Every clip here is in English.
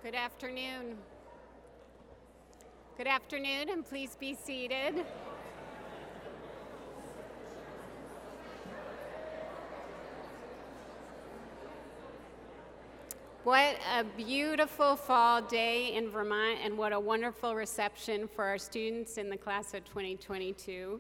Good afternoon. Good afternoon, and please be seated. What a beautiful fall day in Vermont, and what a wonderful reception for our students in the class of 2022.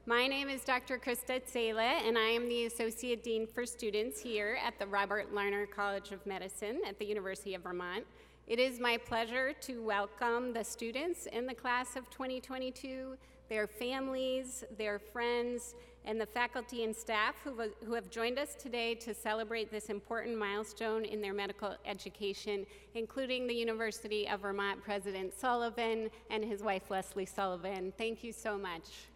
My name is Dr. Krista Tsela, and I am the Associate Dean for Students here at the Robert Larner College of Medicine at the University of Vermont. It is my pleasure to welcome the students in the class of 2022, their families, their friends, and the faculty and staff who have joined us today to celebrate this important milestone in their medical education, including the University of Vermont President Sullivan and his wife Leslie Sullivan. Thank you so much.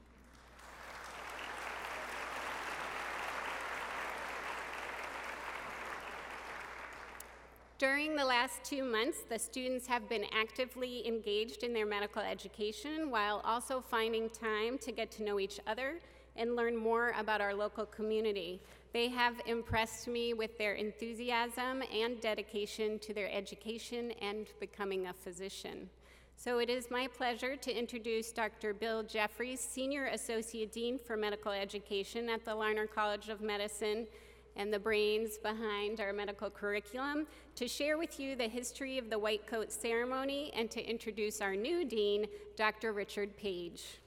During the last 2 months, the students have been actively engaged in their medical education while also finding time to get to know each other and learn more about our local community. They have impressed me with their enthusiasm and dedication to their education and becoming a physician. So it is my pleasure to introduce Dr. Bill Jeffries, Senior Associate Dean for Medical Education at the Larner College of Medicine, and the brains behind our medical curriculum, to share with you the history of the white coat ceremony and to introduce our new dean, Dr. Richard Paige.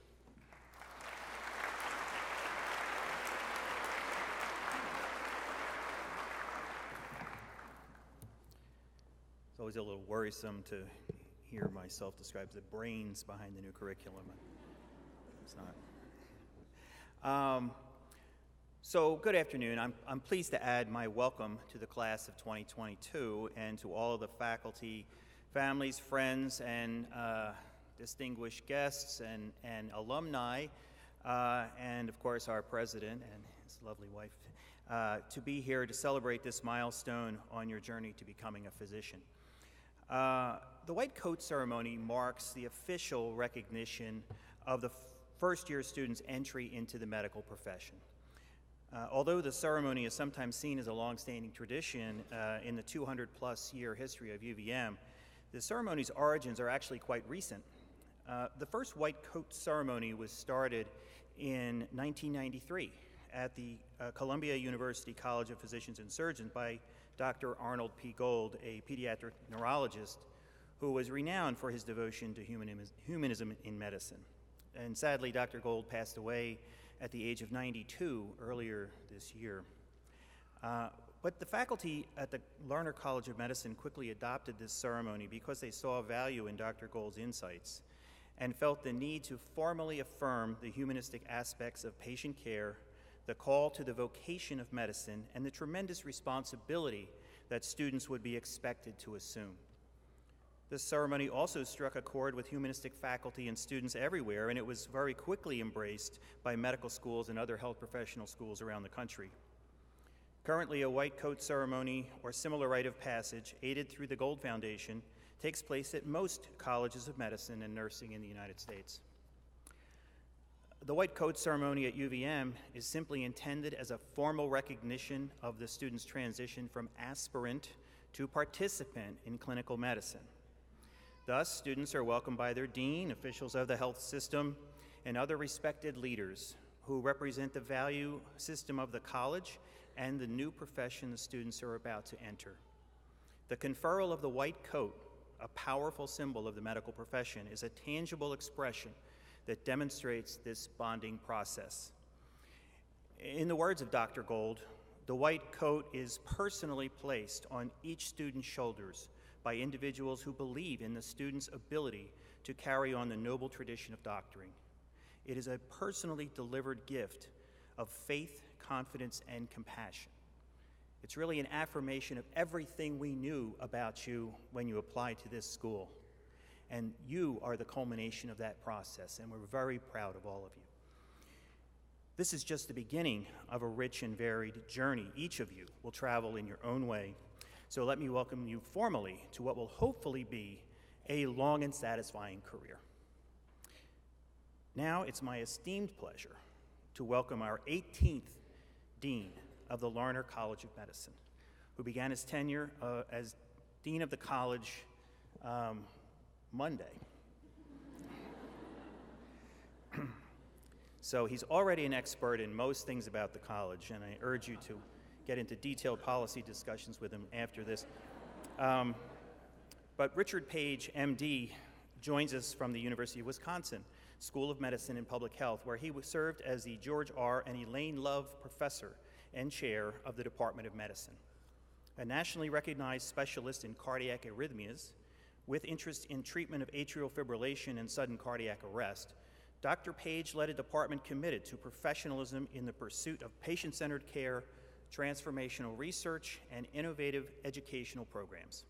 It's always a little worrisome to hear myself described as the brains behind the new curriculum. It's not. So good afternoon. I'm pleased to add my welcome to the class of 2022 and to all of the faculty, families, friends, and distinguished guests and alumni, and of course our president and his lovely wife, to be here to celebrate this milestone on your journey to becoming a physician. The white coat ceremony marks the official recognition of the first-year students' entry into the medical profession. Although the ceremony is sometimes seen as a long-standing tradition in the 200-plus year history of UVM, the ceremony's origins are actually quite recent. The first white coat ceremony was started in 1993 at the Columbia University College of Physicians and Surgeons by Dr. Arnold P. Gold, a pediatric neurologist who was renowned for his devotion to humanism in medicine. And sadly, Dr. Gold passed away at the age of 92 earlier this year. But the faculty at the Larner College of Medicine quickly adopted this ceremony because they saw value in Dr. Gold's insights and felt the need to formally affirm the humanistic aspects of patient care, the call to the vocation of medicine, and the tremendous responsibility that students would be expected to assume. This ceremony also struck a chord with humanistic faculty and students everywhere, and it was very quickly embraced by medical schools and other health professional schools around the country. Currently, a white coat ceremony or similar rite of passage, aided through the Gold Foundation, takes place at most colleges of medicine and nursing in the United States. The white coat ceremony at UVM is simply intended as a formal recognition of the student's transition from aspirant to participant in clinical medicine. Thus, students are welcomed by their dean, officials of the health system, and other respected leaders who represent the value system of the college and the new profession the students are about to enter. The conferral of the white coat, a powerful symbol of the medical profession, is a tangible expression that demonstrates this bonding process. In the words of Dr. Gold, the white coat is personally placed on each student's shoulders by individuals who believe in the student's ability to carry on the noble tradition of doctoring. It is a personally delivered gift of faith, confidence, and compassion. It's really an affirmation of everything we knew about you when you applied to this school. And you are the culmination of that process, and we're very proud of all of you. This is just the beginning of a rich and varied journey. Each of you will travel in your own way. So let me welcome you formally to what will hopefully be a long and satisfying career. Now it's my esteemed pleasure to welcome our 18th Dean of the Larner College of Medicine, who began his tenure as Dean of the College Monday. So he's already an expert in most things about the college, and I urge you to get into detailed policy discussions with him after this. But Richard Paige, MD, joins us from the University of Wisconsin School of Medicine and Public Health, where he served as the George R. and Elaine Love Professor and Chair of the Department of Medicine. A nationally recognized specialist in cardiac arrhythmias, with interest in treatment of atrial fibrillation and sudden cardiac arrest, Dr. Paige led a department committed to professionalism in the pursuit of patient-centered care, transformational research, and innovative educational programs.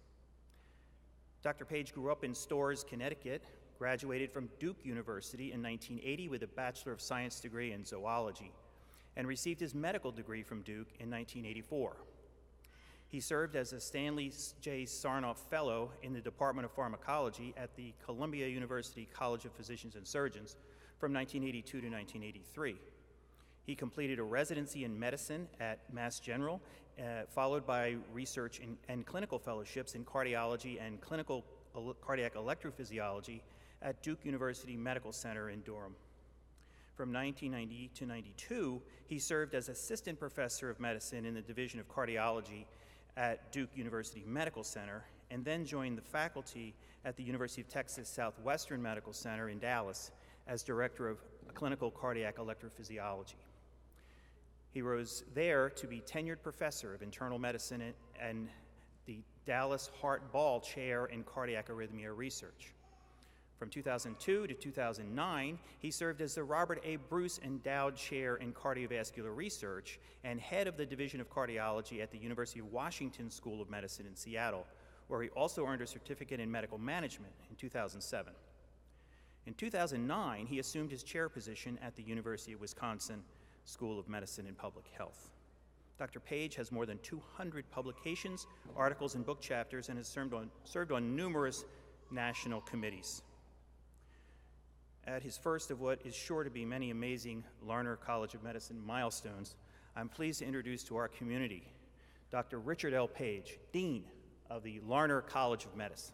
Dr. Paige grew up in Storrs, Connecticut, graduated from Duke University in 1980 with a Bachelor of Science degree in zoology, and received his medical degree from Duke in 1984. He served as a Stanley J. Sarnoff Fellow in the Department of Pharmacology at the Columbia University College of Physicians and Surgeons from 1982 to 1983. He completed a residency in medicine at Mass General, followed by research and clinical fellowships in cardiology and clinical cardiac electrophysiology at Duke University Medical Center in Durham. From 1990 to 92, he served as assistant professor of medicine in the Division of Cardiology at Duke University Medical Center, and then joined the faculty at the University of Texas Southwestern Medical Center in Dallas as director of clinical cardiac electrophysiology. He rose there to be tenured professor of internal medicine and the Dallas Hart-Ball Chair in Cardiac Arrhythmia Research. From 2002 to 2009, he served as the Robert A. Bruce Endowed Chair in Cardiovascular Research and head of the Division of Cardiology at the University of Washington School of Medicine in Seattle, where he also earned a certificate in medical management in 2007. In 2009, he assumed his chair position at the University of Wisconsin School of Medicine and Public Health. Dr. Paige has more than 200 publications, articles, and book chapters, and has served on numerous national committees. At his first of what is sure to be many amazing Larner College of Medicine milestones, I'm pleased to introduce to our community Dr. Richard L. Paige, Dean of the Larner College of Medicine.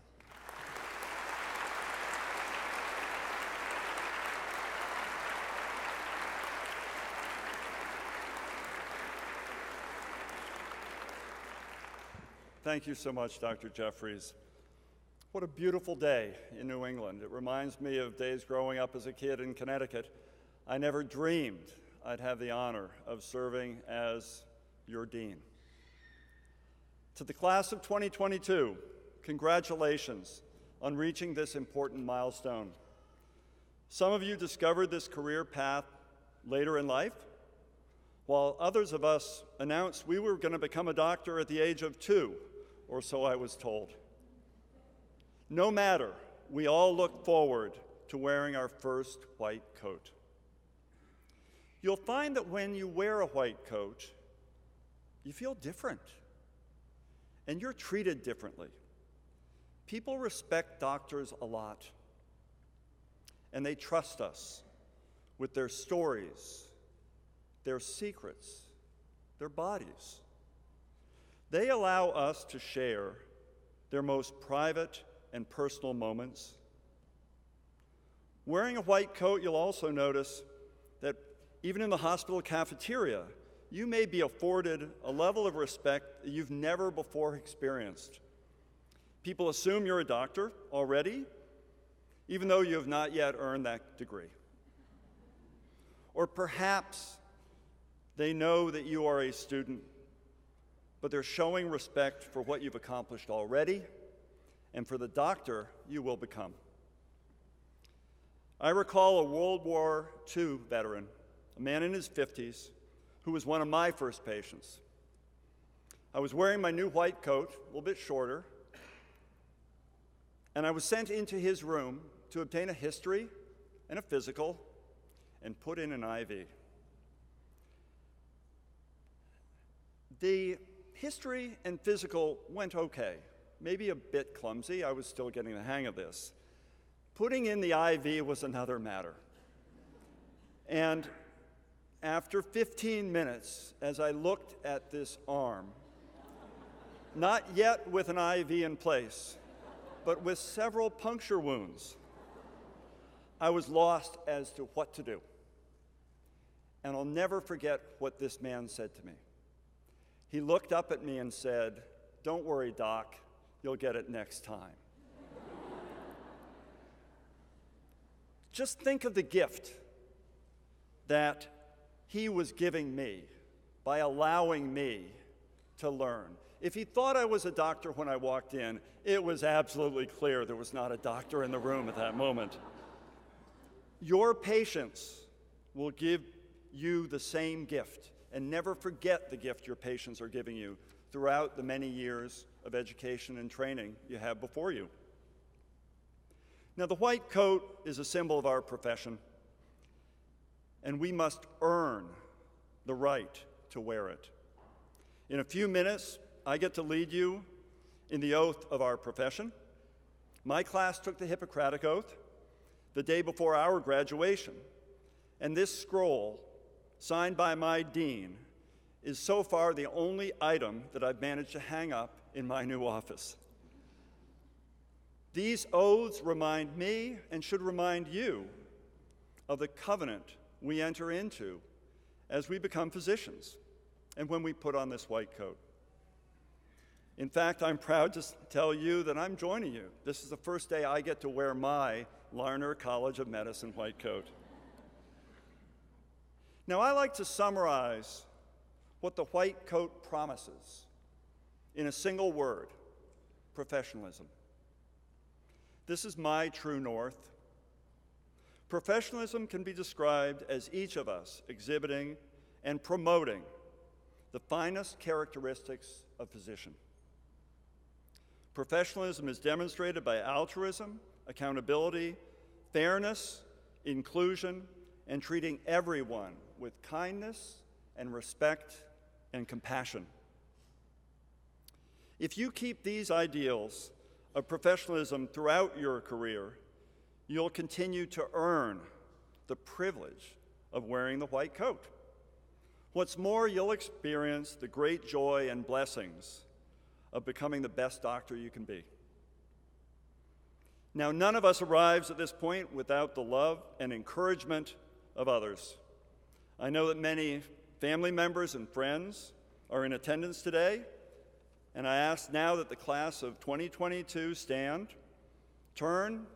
Thank you so much, Dr. Jeffries. What a beautiful day in New England. It reminds me of days growing up as a kid in Connecticut. I never dreamed I'd have the honor of serving as your dean. To the class of 2022, congratulations on reaching this important milestone. Some of you discovered this career path later in life, while others of us announced we were going to become a doctor at the age of 2, or so I was told. No matter, we all look forward to wearing our first white coat. You'll find that when you wear a white coat, you feel different, and you're treated differently. People respect doctors a lot, and they trust us with their stories, their secrets, their bodies. They allow us to share their most private and personal moments. Wearing a white coat, you'll also notice that even in the hospital cafeteria, you may be afforded a level of respect that you've never before experienced. People assume you're a doctor already, even though you have not yet earned that degree. Or perhaps they know that you are a student, but they're showing respect for what you've accomplished already and for the doctor you will become. I recall a World War II veteran, a man in his 50s, who was one of my first patients. I was wearing my new white coat, a little bit shorter, and I was sent into his room to obtain a history and a physical and put in an IV. The history and physical went okay, maybe a bit clumsy. I was still getting the hang of this. Putting in the IV was another matter. And after 15 minutes, as I looked at this arm, not yet with an IV in place, but with several puncture wounds. I was lost as to what to do. And I'll never forget what this man said to me. He looked up at me and said, "Don't worry, Doc, you'll get it next time." Just think of the gift that he was giving me by allowing me to learn. If he thought I was a doctor when I walked in, it was absolutely clear there was not a doctor in the room at that moment. Your patients will give you the same gift, and never forget the gift your patients are giving you throughout the many years of education and training you have before you. Now, the white coat is a symbol of our profession, and we must earn the right to wear it. In a few minutes, I get to lead you in the oath of our profession. My class took the Hippocratic Oath the day before our graduation, and this scroll, signed by my dean, is so far the only item that I've managed to hang up in my new office. These oaths remind me, and should remind you, of the covenant we enter into as we become physicians and when we put on this white coat. In fact, I'm proud to tell you that I'm joining you. This is the first day I get to wear my Larner College of Medicine white coat. Now, I like to summarize what the white coat promises in a single word: professionalism. This is my true north. Professionalism can be described as each of us exhibiting and promoting the finest characteristics of physician. Professionalism is demonstrated by altruism, accountability, fairness, inclusion, and treating everyone with kindness and respect and compassion. If you keep these ideals of professionalism throughout your career, you'll continue to earn the privilege of wearing the white coat. What's more, you'll experience the great joy and blessings of becoming the best doctor you can be. Now, none of us arrives at this point without the love and encouragement of others. I know that many family members and friends are in attendance today, and I ask now that the class of 2022 stand, turn,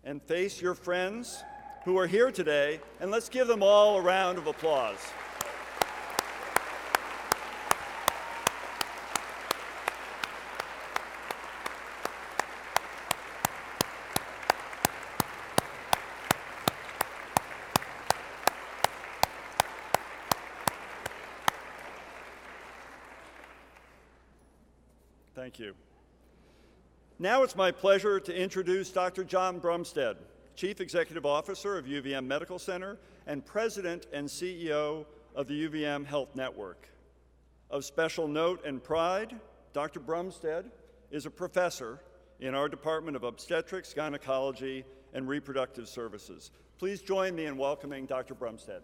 and face your friends who are here today, and let's give them all a round of applause. Thank you. Now it's my pleasure to introduce Dr. John Bromstad, Chief Executive Officer of UVM Medical Center and President and CEO of the UVM Health Network. Of special note and pride, Dr. Bromstad is a professor in our Department of Obstetrics, Gynecology, and Reproductive Services. Please join me in welcoming Dr. Bromstad.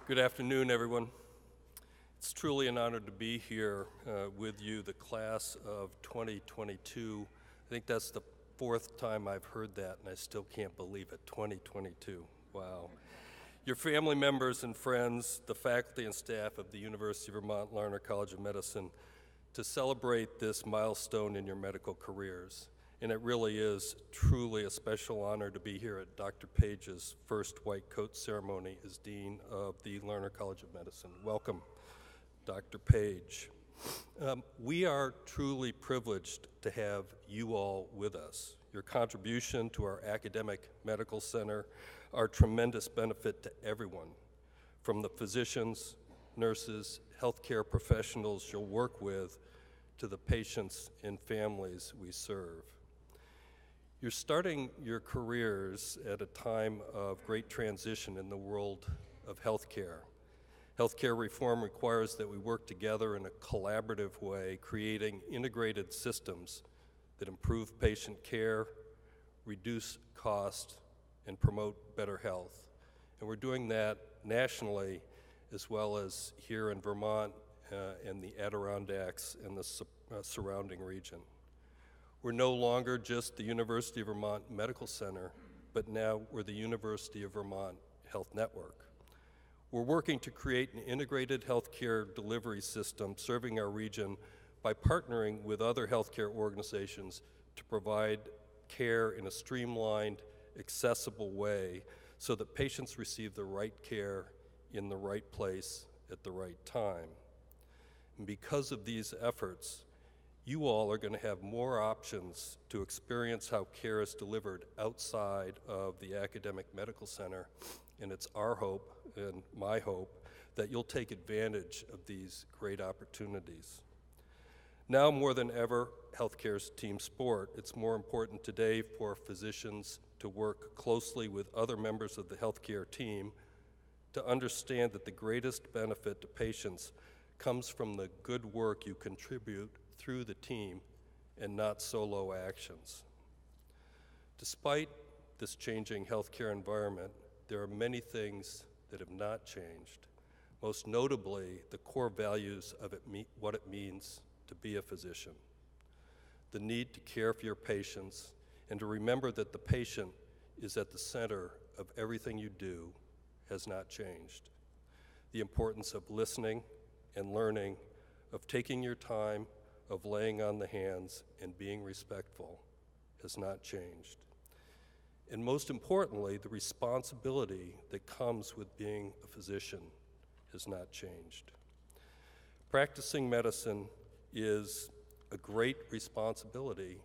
Good afternoon, everyone. It's truly an honor to be here with you, the class of 2022. I think that's the fourth time I've heard that, and I still can't believe it, 2022. Wow. Your family members and friends, the faculty and staff of the University of Vermont Larner College of Medicine, to celebrate this milestone in your medical careers. And it really is truly a special honor to be here at Dr. Paige's first white coat ceremony as Dean of the Larner College of Medicine. Welcome, Dr. Paige. We are truly privileged to have you all with us. Your contribution to our academic medical center are tremendous benefit to everyone, from the physicians, nurses, healthcare professionals you'll work with, to the patients and families we serve. You're starting your careers at a time of great transition in the world of healthcare. Healthcare reform requires that we work together in a collaborative way, creating integrated systems that improve patient care, reduce cost, and promote better health. And we're doing that nationally as well as here in Vermont and the Adirondacks and the surrounding region. We're no longer just the University of Vermont Medical Center, but now we're the University of Vermont Health Network. We're working to create an integrated healthcare delivery system serving our region by partnering with other healthcare organizations to provide care in a streamlined, accessible way so that patients receive the right care in the right place at the right time. And because of these efforts, you all are going to have more options to experience how care is delivered outside of the academic medical center, and it's our hope and my hope that you'll take advantage of these great opportunities. Now more than ever, healthcare is team sport. It's more important today for physicians to work closely with other members of the healthcare team to understand that the greatest benefit to patients comes from the good work you contribute through the team and not solo actions. Despite this changing healthcare environment, there are many things that have not changed, most notably the core values of what it means to be a physician. The need to care for your patients and to remember that the patient is at the center of everything you do has not changed. The importance of listening and learning, of taking your time, of laying on the hands and being respectful has not changed. And most importantly, the responsibility that comes with being a physician has not changed. Practicing medicine is a great responsibility,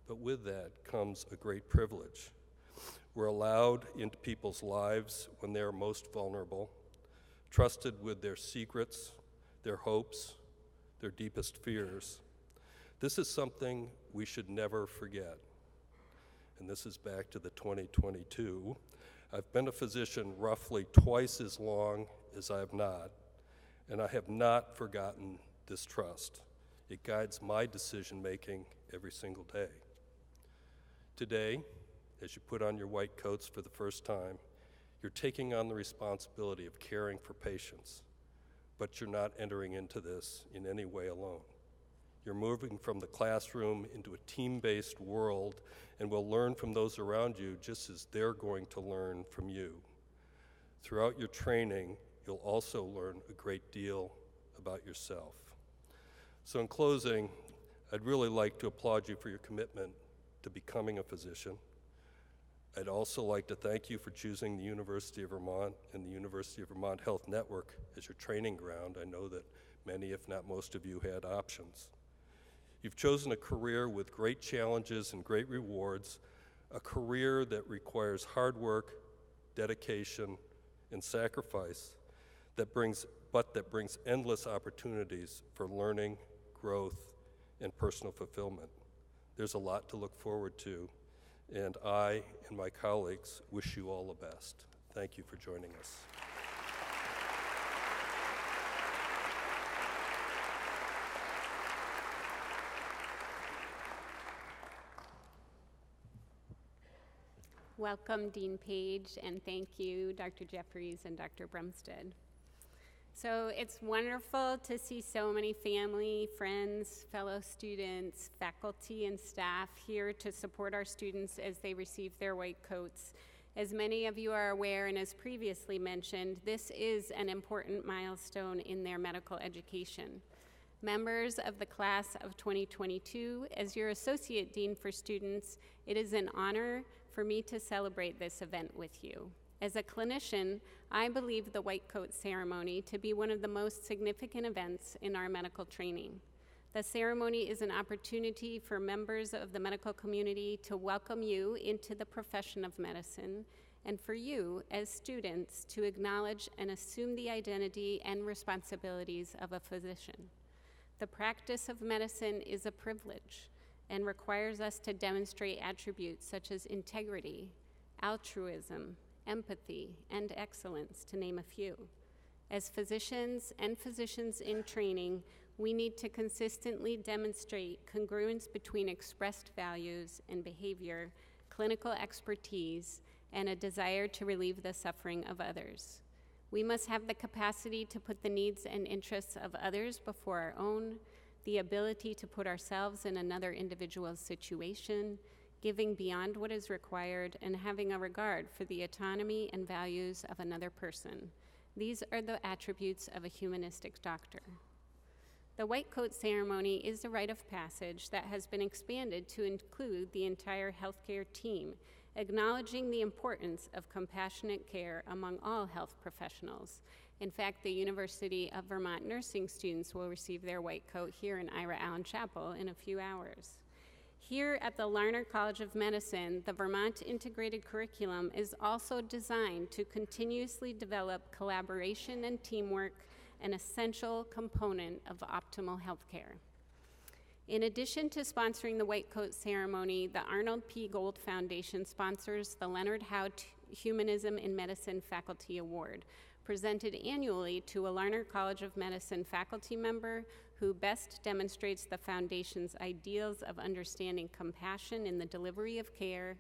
but with that comes a great privilege. We're allowed into people's lives when they are most vulnerable, trusted with their secrets, their hopes, their deepest fears. This is something we should never forget. And this is back to the 2022. I've been a physician roughly twice as long as I have not, and I have not forgotten this trust. It guides my decision-making every single day. Today, as you put on your white coats for the first time, you're taking on the responsibility of caring for patients, but you're not entering into this in any way alone. You're moving from the classroom into a team-based world and will learn from those around you just as they're going to learn from you. Throughout your training, you'll also learn a great deal about yourself. So in closing, I'd really like to applaud you for your commitment to becoming a physician. I'd also like to thank you for choosing the University of Vermont and the University of Vermont Health Network as your training ground. I know that many, if not most of you, had options. You've chosen a career with great challenges and great rewards, a career that requires hard work, dedication, and sacrifice, that brings endless opportunities for learning, growth, and personal fulfillment. There's a lot to look forward to, and I and my colleagues wish you all the best. Thank you for joining us. Welcome, Dean Paige, and thank you, Dr. Jeffries and Dr. Bromstad. So it's wonderful to see so many family, friends, fellow students, faculty, and staff here to support our students as they receive their white coats. As many of you are aware, and as previously mentioned, this is an important milestone in their medical education. Members of the class of 2022, as your Associate Dean for Students, it is an honor for me to celebrate this event with you. As a clinician, I believe the white coat ceremony to be one of the most significant events in our medical training. The ceremony is an opportunity for members of the medical community to welcome you into the profession of medicine, and for you, as students, to acknowledge and assume the identity and responsibilities of a physician. The practice of medicine is a privilege and requires us to demonstrate attributes such as integrity, altruism, empathy, and excellence, to name a few. As physicians and physicians in training, we need to consistently demonstrate congruence between expressed values and behavior, clinical expertise, and a desire to relieve the suffering of others. We must have the capacity to put the needs and interests of others before our own, the ability to put ourselves in another individual's situation, giving beyond what is required, and having a regard for the autonomy and values of another person. These are the attributes of a humanistic doctor. The white coat ceremony is a rite of passage that has been expanded to include the entire healthcare team, acknowledging the importance of compassionate care among all health professionals. In fact, the University of Vermont nursing students will receive their white coat here in Ira Allen Chapel in a few hours. Here at the Larner College of Medicine, the Vermont Integrated Curriculum is also designed to continuously develop collaboration and teamwork, an essential component of optimal healthcare. In addition to sponsoring the white coat ceremony, the Arnold P. Gold Foundation sponsors the Leonard Howe Humanism in Medicine Faculty Award, presented annually to a Larner College of Medicine faculty member who best demonstrates the foundation's ideals of understanding compassion in the delivery of care,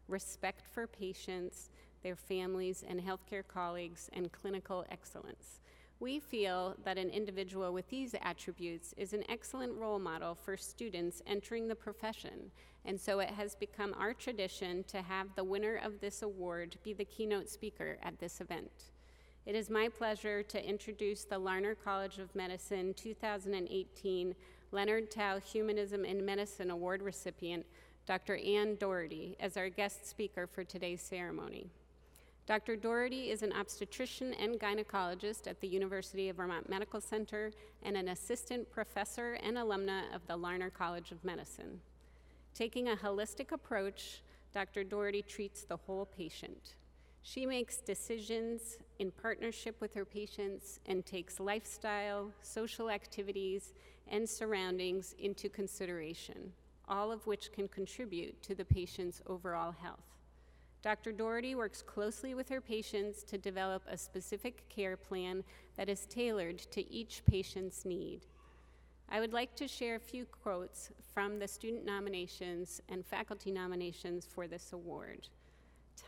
respect for patients, their families, and healthcare colleagues, and clinical excellence. We feel that an individual with these attributes is an excellent role model for students entering the profession, and so it has become our tradition to have the winner of this award be the keynote speaker at this event. It is my pleasure to introduce the Larner College of Medicine 2018 Leonard Tao Humanism in Medicine Award recipient, Dr. Ann Doherty, as our guest speaker for today's ceremony. Dr. Doherty is an obstetrician and gynecologist at the University of Vermont Medical Center and an assistant professor and alumna of the Larner College of Medicine. Taking a holistic approach, Dr. Doherty treats the whole patient. She makes decisions in partnership with her patients and takes lifestyle, social activities, and surroundings into consideration, all of which can contribute to the patient's overall health. Dr. Doherty works closely with her patients to develop a specific care plan that is tailored to each patient's need. I would like to share a few quotes from the student nominations and faculty nominations for this award.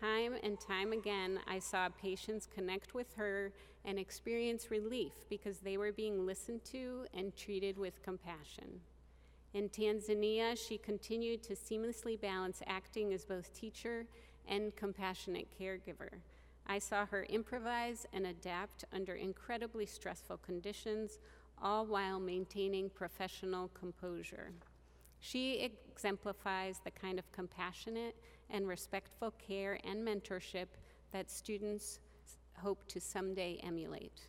Time and time again, I saw patients connect with her and experience relief because they were being listened to and treated with compassion. In Tanzania, she continued to seamlessly balance acting as both teacher and compassionate caregiver. I saw her improvise and adapt under incredibly stressful conditions, all while maintaining professional composure. She exemplifies the kind of compassionate and respectful care and mentorship that students hope to someday emulate.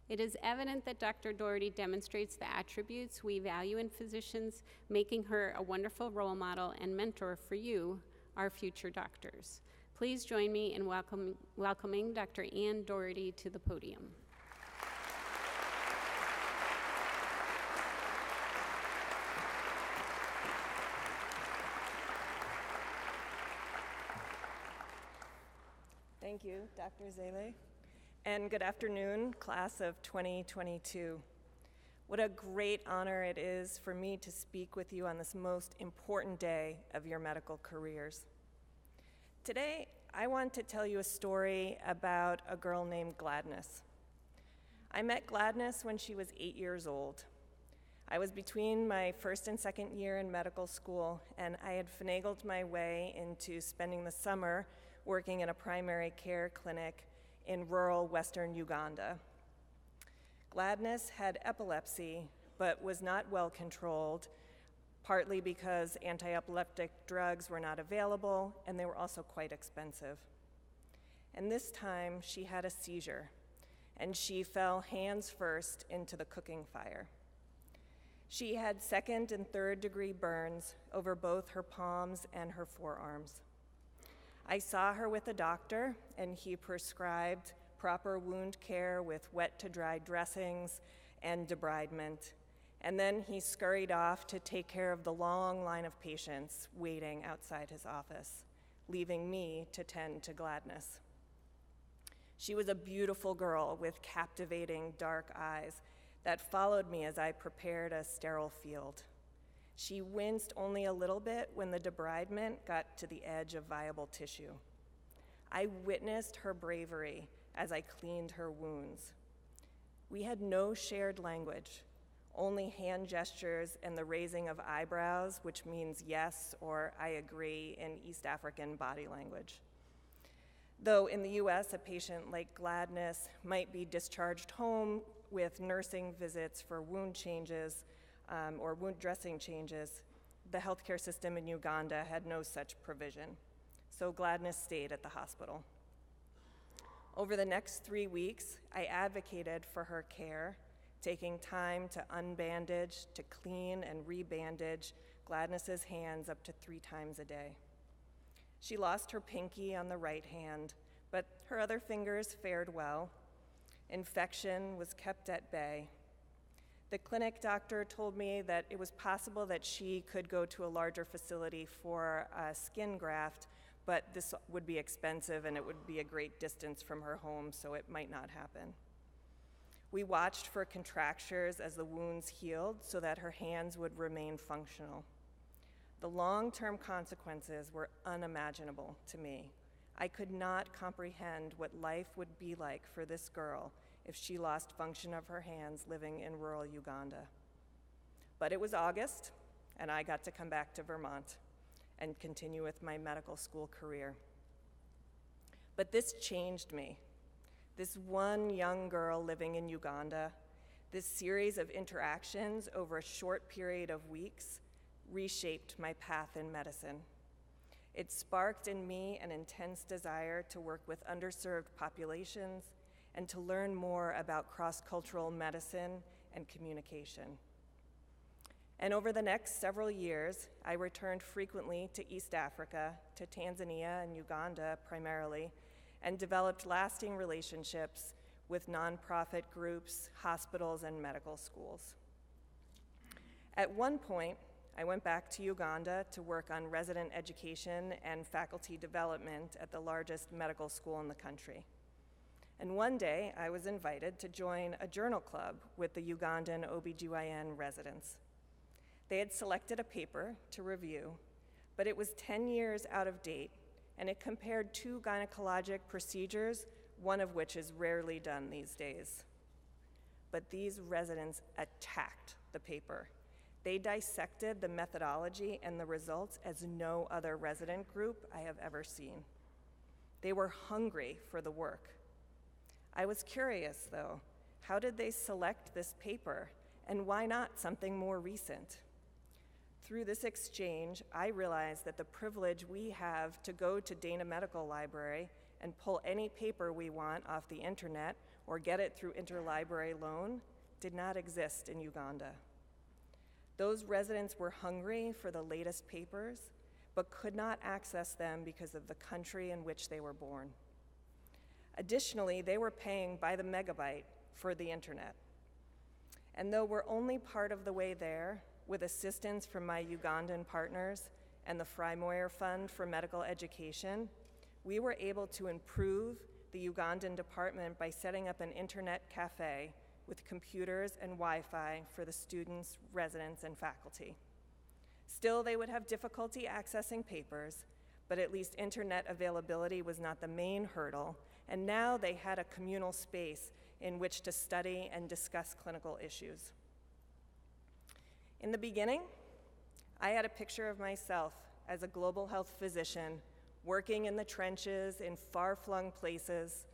It is evident that Dr. Doherty demonstrates the attributes we value in physicians, making her a wonderful role model and mentor for you, our future doctors. Please join me in welcoming Dr. Ann Doherty to the podium. Thank you, Dr. Zele. And good afternoon, class of 2022. What a great honor it is for me to speak with you on this most important day of your medical careers. Today, I want to tell you a story about a girl named Gladness. I met Gladness when she was 8 years old. I was between my first and second year in medical school, and I had finagled my way into spending the summer working in a primary care clinic in rural western Uganda. Gladness had epilepsy, but was not well controlled, partly because anti-epileptic drugs were not available, and they were also quite expensive. And this time, she had a seizure, and she fell hands first into the cooking fire. She had second and third degree burns over both her palms and her forearms. I saw her with a doctor, and he prescribed proper wound care with wet to dry dressings and debridement. And then he scurried off to take care of the long line of patients waiting outside his office, leaving me to tend to Gladness. She was a beautiful girl with captivating dark eyes that followed me as I prepared a sterile field. She winced only a little bit when the debridement got to the edge of viable tissue. I witnessed her bravery as I cleaned her wounds. We had no shared language, only hand gestures and the raising of eyebrows, which means yes or I agree in East African body language. Though in the US, a patient like Gladness might be discharged home with nursing visits for wound changes or wound dressing changes, the healthcare system in Uganda had no such provision. So Gladness stayed at the hospital. Over the next 3 weeks, I advocated for her care, taking time to unbandage, to clean and rebandage Gladness's hands up to 3 times a day. She lost her pinky on the right hand, but her other fingers fared well. Infection was kept at bay. The clinic doctor told me that it was possible that she could go to a larger facility for a skin graft, but this would be expensive and it would be a great distance from her home, so it might not happen. We watched for contractures as the wounds healed so that her hands would remain functional. The long-term consequences were unimaginable to me. I could not comprehend what life would be like for this girl if she lost function of her hands living in rural Uganda. But it was August, and I got to come back to Vermont and continue with my medical school career. But this changed me. This one young girl living in Uganda, this series of interactions over a short period of weeks reshaped my path in medicine. It sparked in me an intense desire to work with underserved populations and to learn more about cross-cultural medicine and communication. And over the next several years, I returned frequently to East Africa, to Tanzania and Uganda primarily, and developed lasting relationships with nonprofit groups, hospitals, and medical schools. At one point, I went back to Uganda to work on resident education and faculty development at the largest medical school in the country. And one day, I was invited to join a journal club with the Ugandan OBGYN residents. They had selected a paper to review, but it was 10 years out of date, and it compared 2 gynecologic procedures, one of which is rarely done these days. But these residents attacked the paper. They dissected the methodology and the results as no other resident group I have ever seen. They were hungry for the work. I was curious, though, how did they select this paper, and why not something more recent? Through this exchange, I realized that the privilege we have to go to Dana Medical Library and pull any paper we want off the internet or get it through interlibrary loan did not exist in Uganda. Those residents were hungry for the latest papers, but could not access them because of the country in which they were born. Additionally, they were paying by the megabyte for the internet. And though we're only part of the way there, with assistance from my Ugandan partners and the Fry-Moyer Fund for Medical Education, we were able to improve the Ugandan department by setting up an internet cafe with computers and Wi-Fi for the students, residents, and faculty. Still, they would have difficulty accessing papers, but at least internet availability was not the main hurdle, and now they had a communal space in which to study and discuss clinical issues. In the beginning, I had a picture of myself as a global health physician working in the trenches in far-flung places,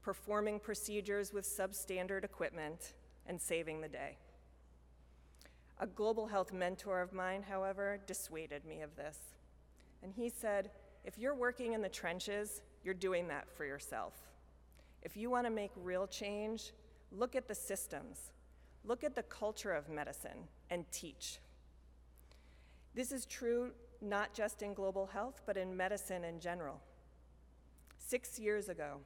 performing procedures with substandard equipment, and saving the day. A global health mentor of mine, however, dissuaded me of this. And he said, if you're working in the trenches, you're doing that for yourself. If you want to make real change, look at the systems. Look at the culture of medicine and teach. This is true not just in global health, but in medicine in general. 6 years ago,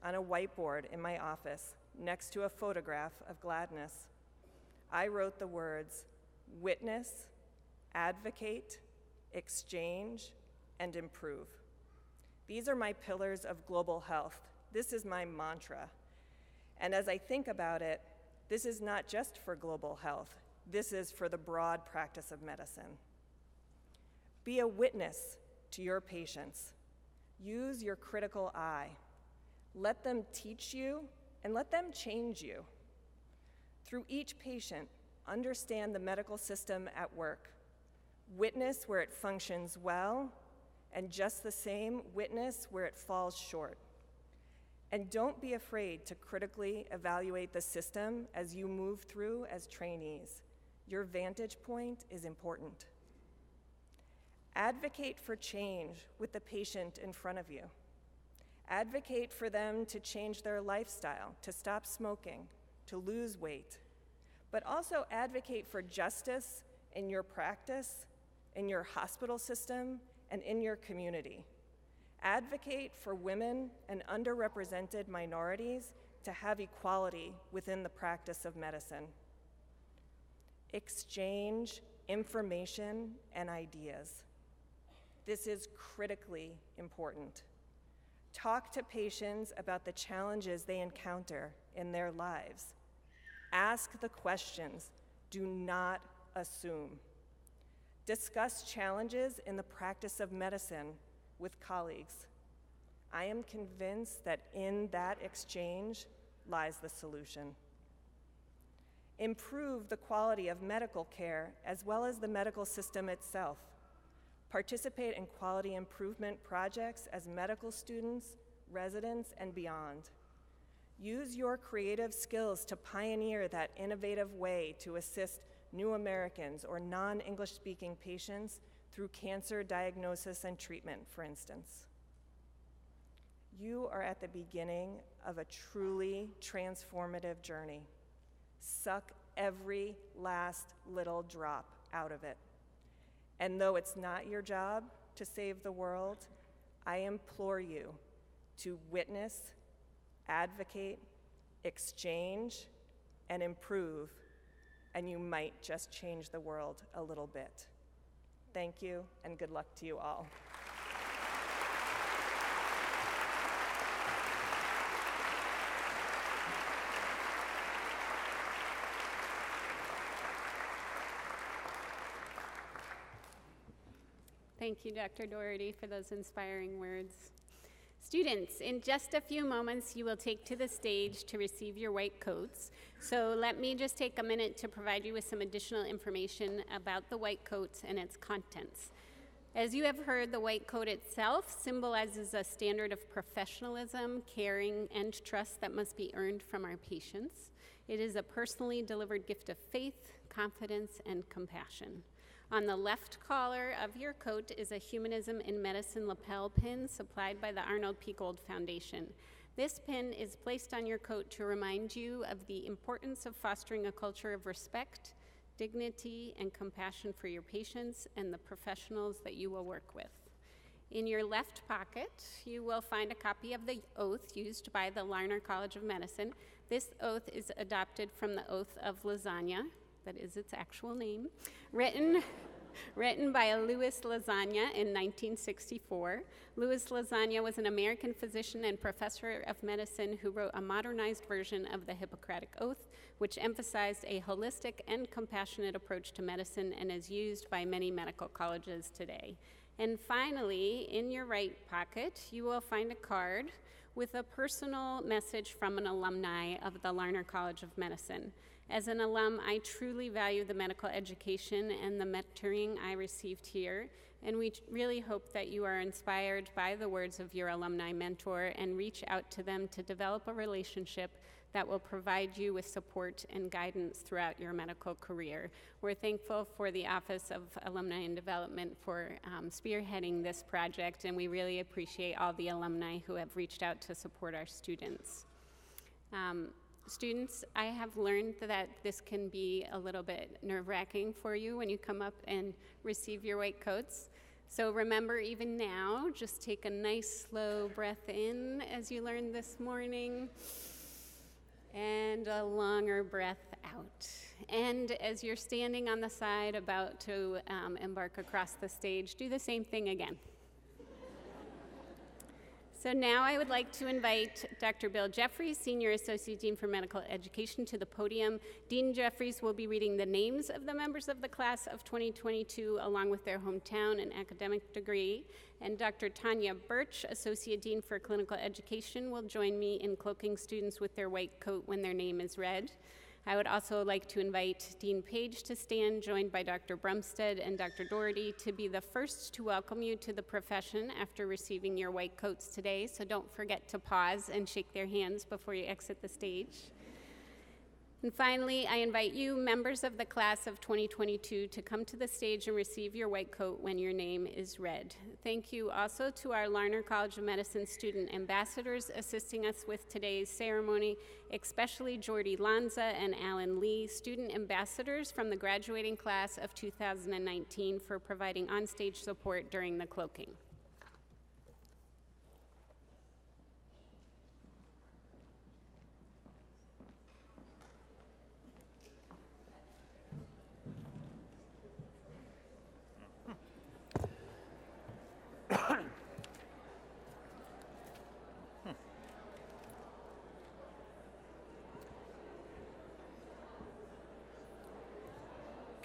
on a whiteboard in my office, next to a photograph of Gladness, I wrote the words, witness, advocate, exchange, and improve. These are my pillars of global health. This is my mantra. And as I think about it, this is not just for global health. This is for the broad practice of medicine. Be a witness to your patients. Use your critical eye. Let them teach you and let them change you. Through each patient, understand the medical system at work. Witness where it functions well, and just the same, witness where it falls short. And don't be afraid to critically evaluate the system as you move through as trainees. Your vantage point is important. Advocate for change with the patient in front of you. Advocate for them to change their lifestyle, to stop smoking, to lose weight, but also advocate for justice in your practice, in your hospital system, and in your community. Advocate for women and underrepresented minorities to have equality within the practice of medicine. Exchange information and ideas. This is critically important. Talk to patients about the challenges they encounter in their lives. Ask the questions. Do not assume. Discuss challenges in the practice of medicine with colleagues. I am convinced that in that exchange lies the solution. Improve the quality of medical care as well as the medical system itself. Participate in quality improvement projects as medical students, residents, and beyond. Use your creative skills to pioneer that innovative way to assist new Americans or non-English speaking patients through cancer diagnosis and treatment, for instance. You are at the beginning of a truly transformative journey. Suck every last little drop out of it. And though it's not your job to save the world, I implore you to witness, advocate, exchange, and improve, and you might just change the world a little bit. Thank you, and good luck to you all. Thank you, Dr. Doherty, for those inspiring words. Students, in just a few moments, you will take to the stage to receive your white coats. So let me just take a minute to provide you with some additional information about the white coats and its contents. As you have heard, the white coat itself symbolizes a standard of professionalism, caring, and trust that must be earned from our patients. It is a personally delivered gift of faith, confidence, and compassion. On the left collar of your coat is a Humanism in Medicine lapel pin supplied by the Arnold P. Gold Foundation. This pin is placed on your coat to remind you of the importance of fostering a culture of respect, dignity, and compassion for your patients and the professionals that you will work with. In your left pocket, you will find a copy of the oath used by the Larner College of Medicine. This oath is adopted from the Oath of Lasagna. That is its actual name, written by Louis Lasagna in 1964. Louis Lasagna was an American physician and professor of medicine who wrote a modernized version of the Hippocratic Oath, which emphasized a holistic and compassionate approach to medicine and is used by many medical colleges today. And finally, in your right pocket, you will find a card with a personal message from an alumni of the Larner College of Medicine. As an alum, I truly value the medical education and the mentoring I received here, and we really hope that you are inspired by the words of your alumni mentor and reach out to them to develop a relationship that will provide you with support and guidance throughout your medical career. We're thankful for the Office of Alumni and Development for spearheading this project, and we really appreciate all the alumni who have reached out to support our students. Students, I have learned that this can be a little bit nerve-wracking for you when you come up and receive your white coats. So remember, even now, just take a nice slow breath in as you learned this morning, and a longer breath out. And as you're standing on the side about to embark across the stage, do the same thing again. So now I would like to invite Dr. Bill Jeffries, Senior Associate Dean for Medical Education, to the podium. Dean Jeffries will be reading the names of the members of the class of 2022, along with their hometown and academic degree. And Dr. Tanya Birch, Associate Dean for Clinical Education, will join me in cloaking students with their white coat when their name is read. I would also like to invite Dean Paige to stand, joined by Dr. Bromstad and Dr. Doherty, to be the first to welcome you to the profession after receiving your white coats today. So don't forget to pause and shake their hands before you exit the stage. And finally, I invite you, members of the class of 2022, to come to the stage and receive your white coat when your name is read. Thank you also to our Larner College of Medicine student ambassadors assisting us with today's ceremony, especially Jordy Lanza and Alan Lee, student ambassadors from the graduating class of 2019, for providing onstage support during the cloaking.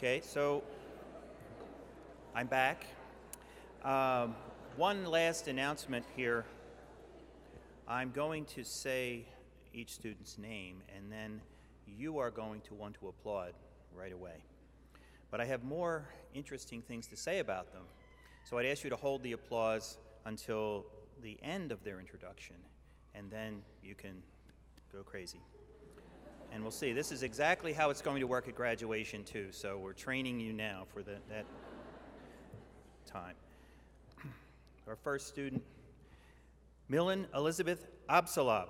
Okay, so I'm back. One last announcement here. I'm going to say each student's name, and then you are going to want to applaud right away. But I have more interesting things to say about them, so I'd ask you to hold the applause until the end of their introduction, and then you can go crazy. And we'll see. This is exactly how it's going to work at graduation, too. So we're training you now for that time. Our first student, Millon Elizabeth Absalom.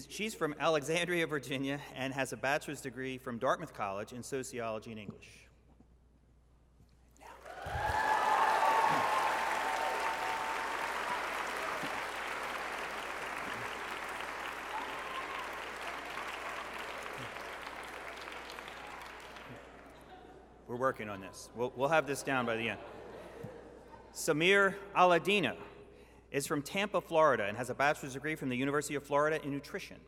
She's from Alexandria, Virginia, and has a bachelor's degree from Dartmouth College in sociology and English. We're working on this. We'll have this down by the end. Samir Aladina is from Tampa, Florida, and has a bachelor's degree from the University of Florida in nutrition.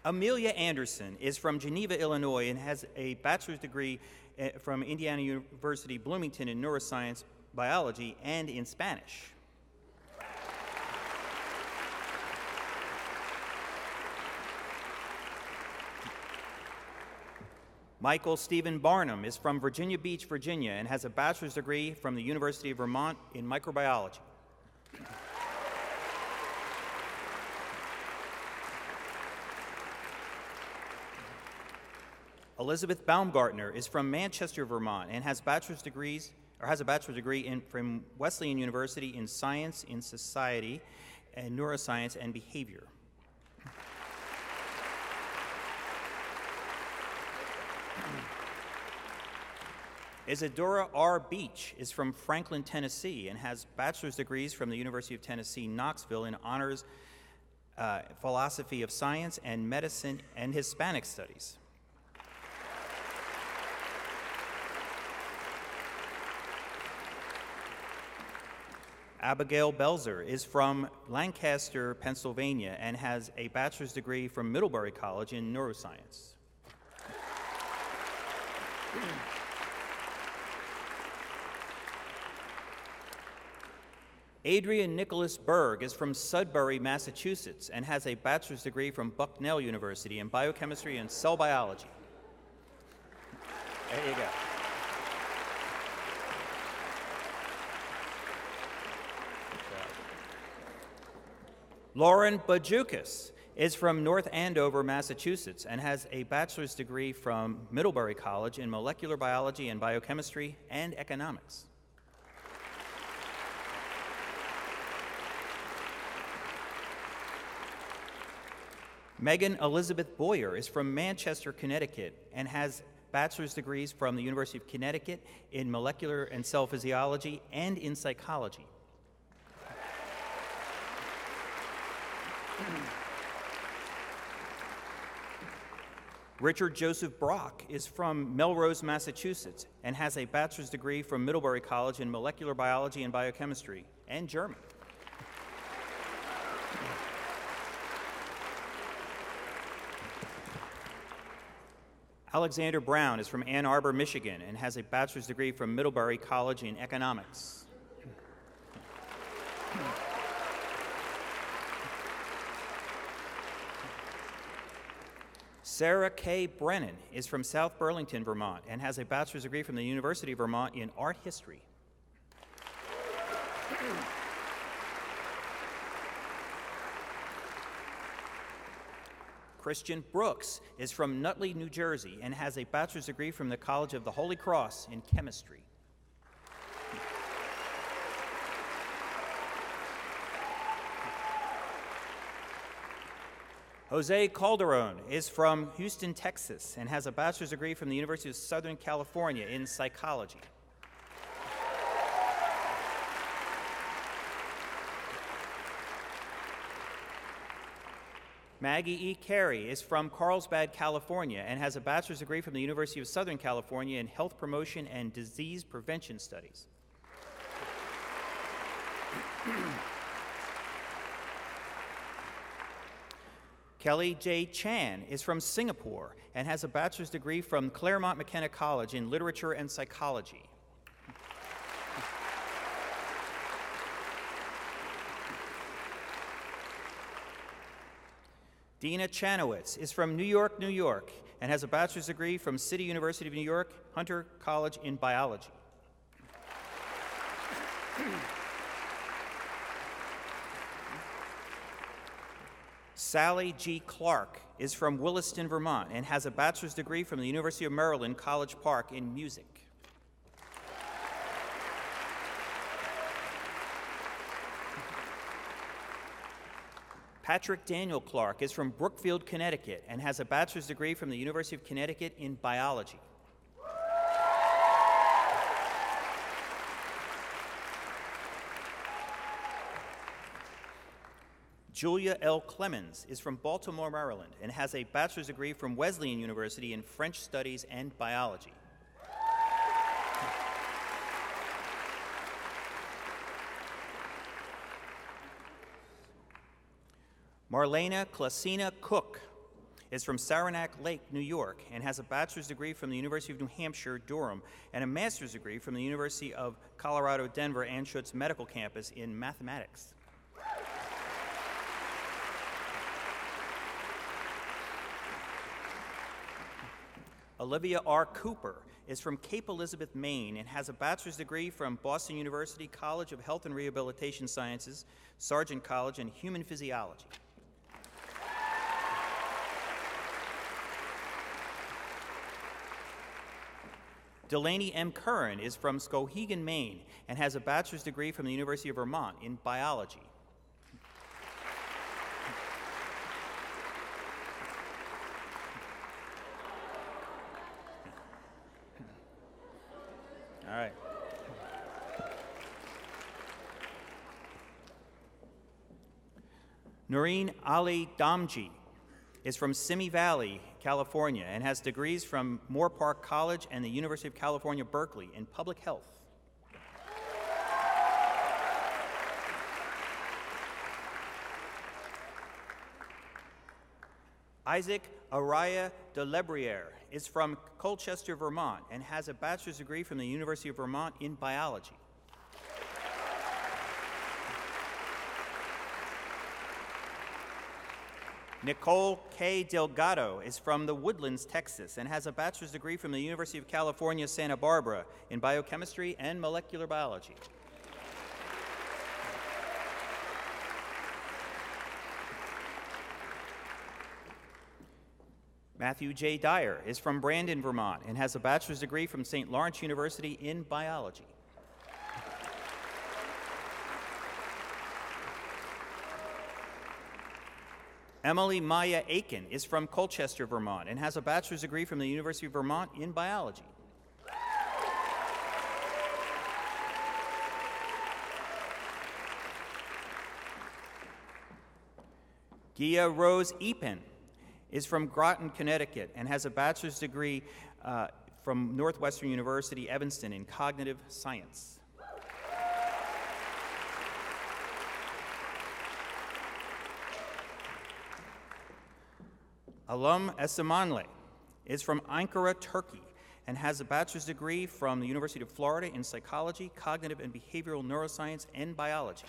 Amelia Anderson is from Geneva, Illinois, and has a bachelor's degree from Indiana University, Bloomington in neuroscience, biology, and in Spanish. Michael Stephen Barnum is from Virginia Beach, Virginia, and has a bachelor's degree from the University of Vermont in microbiology. Elizabeth Baumgartner is from Manchester, Vermont, and has a bachelor's degree from Wesleyan University in science, in society, and neuroscience and behavior. Isadora R. Beach is from Franklin, Tennessee, and has bachelor's degrees from the University of Tennessee, Knoxville, in honors philosophy of science and medicine and Hispanic studies. Abigail Belzer is from Lancaster, Pennsylvania, and has a bachelor's degree from Middlebury College in neuroscience. Adrian Nicholas Berg is from Sudbury, Massachusetts, and has a bachelor's degree from Bucknell University in biochemistry and cell biology. There you go. Lauren Bajukas is from North Andover, Massachusetts, and has a bachelor's degree from Middlebury College in molecular biology and biochemistry and economics. Megan Elizabeth Boyer is from Manchester, Connecticut, and has bachelor's degrees from the University of Connecticut in molecular and cell physiology and in psychology. Richard Joseph Brock is from Melrose, Massachusetts, and has a bachelor's degree from Middlebury College in molecular biology and biochemistry, and German. Alexander Brown is from Ann Arbor, Michigan, and has a bachelor's degree from Middlebury College in economics. Sarah K. Brennan is from South Burlington, Vermont, and has a bachelor's degree from the University of Vermont in art history. Christian Brooks is from Nutley, New Jersey, and has a bachelor's degree from the College of the Holy Cross in chemistry. Jose Calderon is from Houston, Texas, and has a bachelor's degree from the University of Southern California in psychology. Maggie E. Carey is from Carlsbad, California, and has a bachelor's degree from the University of Southern California in health promotion and disease prevention studies. Kelly J. Chan is from Singapore and has a bachelor's degree from Claremont McKenna College in literature and psychology. Dina Chanowitz is from New York, New York, and has a bachelor's degree from City University of New York, Hunter College in biology. Sally G. Clark is from Williston, Vermont, and has a bachelor's degree from the University of Maryland, College Park in music. Patrick Daniel Clark is from Brookfield, Connecticut, and has a bachelor's degree from the University of Connecticut in biology. Julia L. Clemens is from Baltimore, Maryland, and has a bachelor's degree from Wesleyan University in French Studies and biology. Marlena Klasina Cook is from Saranac Lake, New York, and has a bachelor's degree from the University of New Hampshire, Durham, and a master's degree from the University of Colorado, Denver, Anschutz Medical Campus in mathematics. Olivia R. Cooper is from Cape Elizabeth, Maine, and has a bachelor's degree from Boston University College of Health and Rehabilitation Sciences, Sargent College, in human physiology. Delaney M. Curran is from Skowhegan, Maine, and has a bachelor's degree from the University of Vermont in biology. All right. Noreen Ali Damji is from Simi Valley, California, and has degrees from Moore Park College and the University of California, Berkeley in public health. Isaac Araya de Lebriere is from Colchester, Vermont, and has a bachelor's degree from the University of Vermont in biology. Nicole K. Delgado is from the Woodlands, Texas, and has a bachelor's degree from the University of California, Santa Barbara in biochemistry and molecular biology. Matthew J. Dyer is from Brandon, Vermont, and has a bachelor's degree from St. Lawrence University in biology. Emily Maya Aiken is from Colchester, Vermont, and has a bachelor's degree from the University of Vermont in biology. Gia Rose Epen is from Groton, Connecticut, and has a bachelor's degree from Northwestern University, Evanston, in cognitive science. Alum Esamanle is from Ankara, Turkey, and has a bachelor's degree from the University of Florida in psychology, cognitive and behavioral neuroscience, and biology.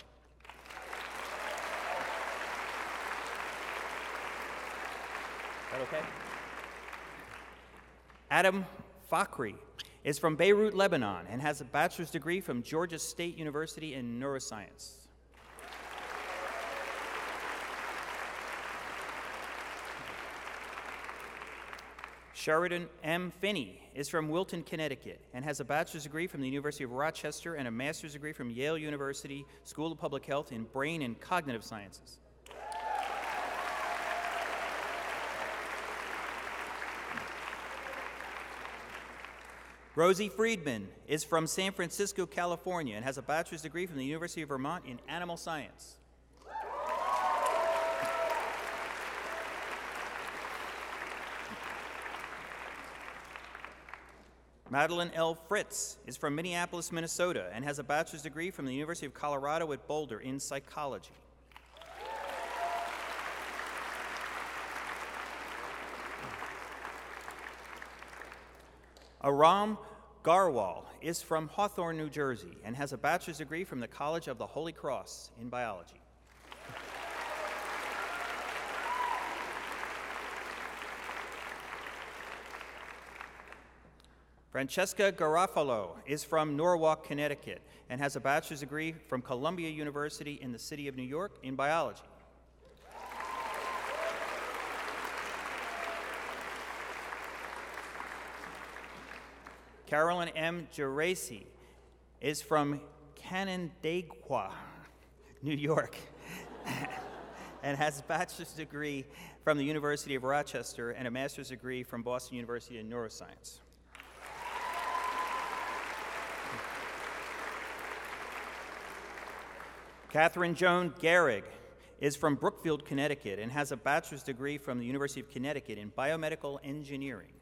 Is that okay? Adam Fakhri is from Beirut, Lebanon, and has a bachelor's degree from Georgia State University in neuroscience. Sheridan M. Finney is from Wilton, Connecticut, and has a bachelor's degree from the University of Rochester and a master's degree from Yale University School of Public Health in Brain and Cognitive Sciences. Rosie Friedman is from San Francisco, California, and has a bachelor's degree from the University of Vermont in animal science. Madeline L. Fritz is from Minneapolis, Minnesota, and has a bachelor's degree from the University of Colorado at Boulder in psychology. Aram Garwal is from Hawthorne, New Jersey, and has a bachelor's degree from the College of the Holy Cross in biology. Francesca Garofalo is from Norwalk, Connecticut, and has a bachelor's degree from Columbia University in the city of New York in biology. Carolyn M. Geraci is from Canandaigua, New York, and has a bachelor's degree from the University of Rochester and a master's degree from Boston University in neuroscience. Catherine Joan Gehrig is from Brookfield, Connecticut, and has a bachelor's degree from the University of Connecticut in biomedical engineering.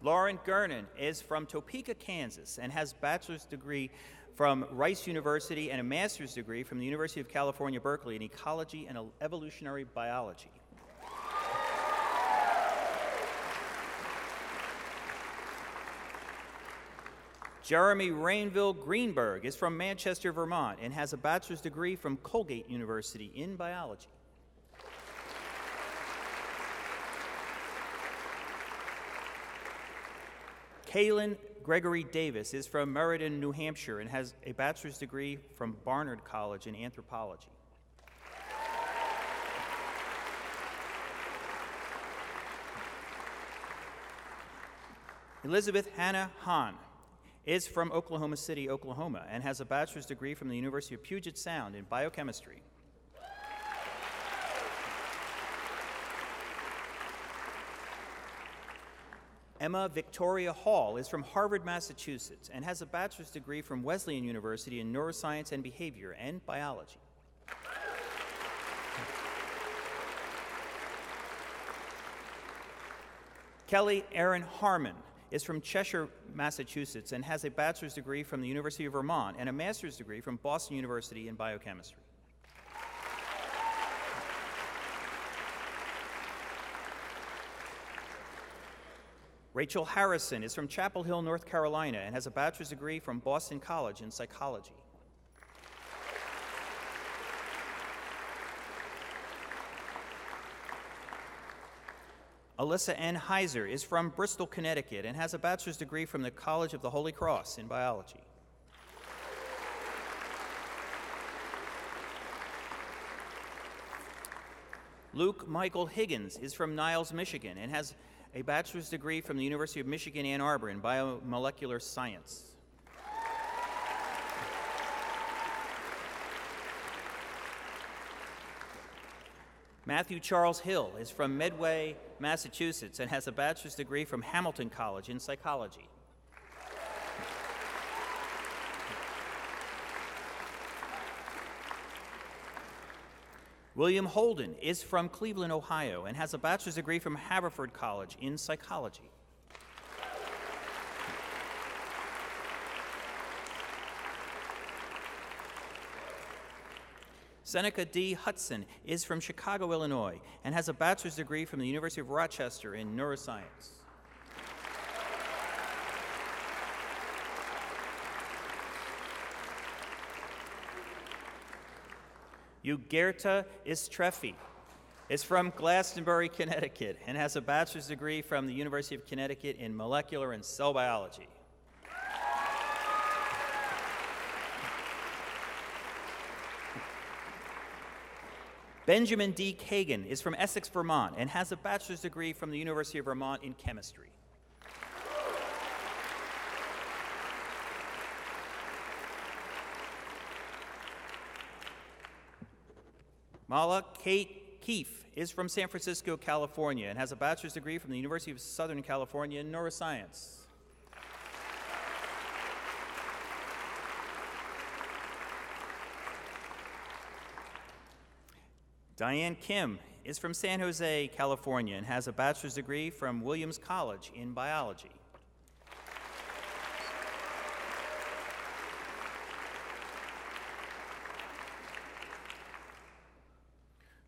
Lauren Gernon is from Topeka, Kansas, and has a bachelor's degree from Rice University and a master's degree from the University of California, Berkeley in ecology and evolutionary biology. Jeremy Rainville Greenberg is from Manchester, Vermont, and has a bachelor's degree from Colgate University in biology. Kaylin Gregory Davis is from Meriden, New Hampshire, and has a bachelor's degree from Barnard College in anthropology. Elizabeth Hannah Hahn is from Oklahoma City, Oklahoma, and has a bachelor's degree from the University of Puget Sound in biochemistry. Emma Victoria Hall is from Harvard, Massachusetts, and has a bachelor's degree from Wesleyan University in neuroscience and behavior and biology. Kelly Erin Harmon is from Cheshire, Massachusetts, and has a bachelor's degree from the University of Vermont and a master's degree from Boston University in biochemistry. Rachel Harrison is from Chapel Hill, North Carolina, and has a bachelor's degree from Boston College in psychology. Alyssa N. Heiser is from Bristol, Connecticut, and has a bachelor's degree from the College of the Holy Cross in biology. Luke Michael Higgins is from Niles, Michigan, and has a bachelor's degree from the University of Michigan, Ann Arbor in biomolecular science. Matthew Charles Hill is from Medway, Massachusetts, and has a bachelor's degree from Hamilton College in psychology. William Holden is from Cleveland, Ohio, and has a bachelor's degree from Haverford College in psychology. Seneca D. Hudson is from Chicago, Illinois, and has a bachelor's degree from the University of Rochester in neuroscience. Ugerta Istrefi is from Glastonbury, Connecticut, and has a bachelor's degree from the University of Connecticut in molecular and cell biology. Benjamin D. Kagan is from Essex, Vermont, and has a bachelor's degree from the University of Vermont in chemistry. Mala Kate Keefe is from San Francisco, California, and has a bachelor's degree from the University of Southern California in neuroscience. Diane Kim is from San Jose, California, and has a bachelor's degree from Williams College in biology.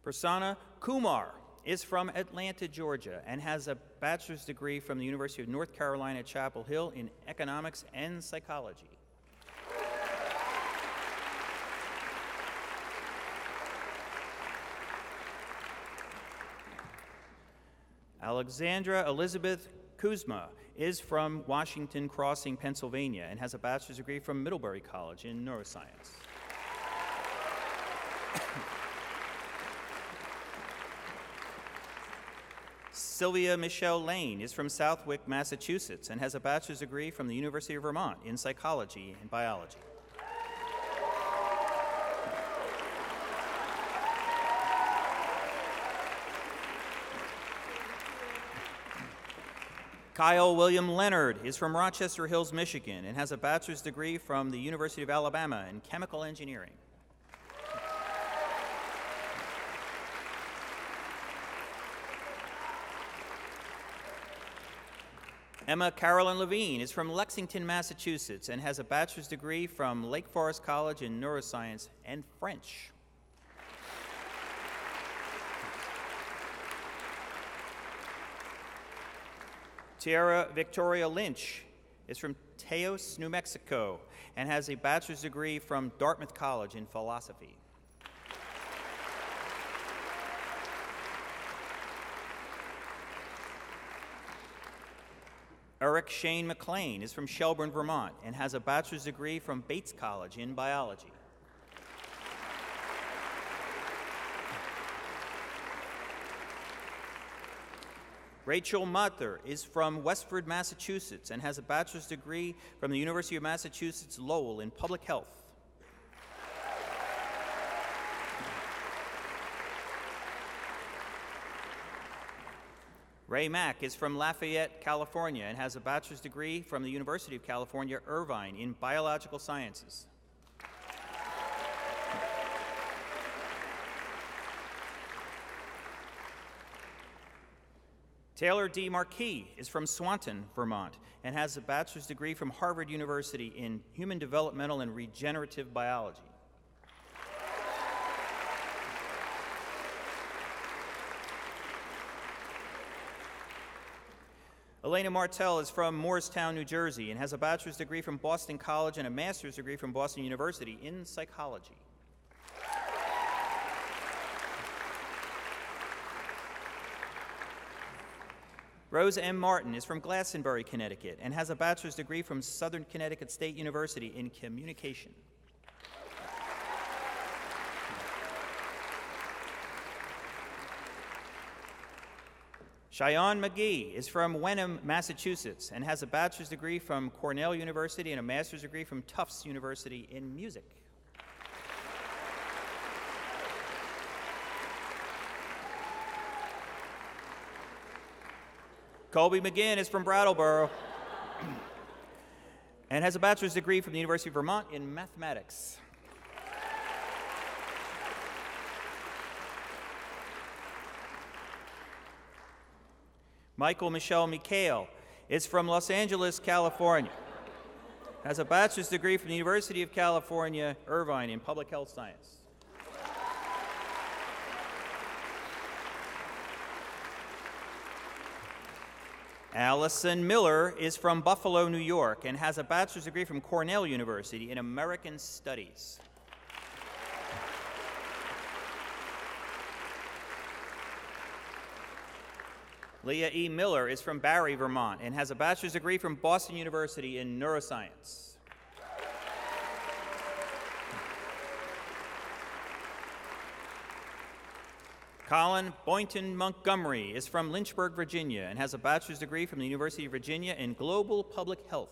Prasanna Kumar is from Atlanta, Georgia, and has a bachelor's degree from the University of North Carolina, Chapel Hill in economics and psychology. Alexandra Elizabeth Kuzma is from Washington Crossing, Pennsylvania, and has a bachelor's degree from Middlebury College in neuroscience. Sylvia Michelle Lane is from Southwick, Massachusetts, and has a bachelor's degree from the University of Vermont in psychology and biology. Kyle William Leonard is from Rochester Hills, Michigan, and has a bachelor's degree from the University of Alabama in chemical engineering. Emma Carolyn Levine is from Lexington, Massachusetts, and has a bachelor's degree from Lake Forest College in neuroscience and French. Tiara Victoria Lynch is from Teos, New Mexico, and has a bachelor's degree from Dartmouth College in philosophy. Eric Shane McLean is from Shelburne, Vermont, and has a bachelor's degree from Bates College in biology. Rachel Mather is from Westford, Massachusetts, and has a bachelor's degree from the University of Massachusetts Lowell in public health. Ray Mack is from Lafayette, California, and has a bachelor's degree from the University of California, Irvine in biological sciences. Taylor D. Marquis is from Swanton, Vermont, and has a bachelor's degree from Harvard University in human developmental and regenerative biology. Elena Martell is from Morristown, New Jersey, and has a bachelor's degree from Boston College and a master's degree from Boston University in psychology. Rose M. Martin is from Glastonbury, Connecticut, and has a bachelor's degree from Southern Connecticut State University in communication. Cheyenne McGee is from Wenham, Massachusetts, and has a bachelor's degree from Cornell University and a master's degree from Tufts University in music. Colby McGinn is from Brattleboro and has a bachelor's degree from the University of Vermont in mathematics. Michael Michelle Mikhail is from Los Angeles, California. Has a bachelor's degree from the University of California, Irvine in public health science. Allison Miller is from Buffalo, New York, and has a bachelor's degree from Cornell University in American Studies. Leah E. Miller is from Barry, Vermont, and has a bachelor's degree from Boston University in neuroscience. Colin Boynton Montgomery is from Lynchburg, Virginia, and has a bachelor's degree from the University of Virginia in global public health.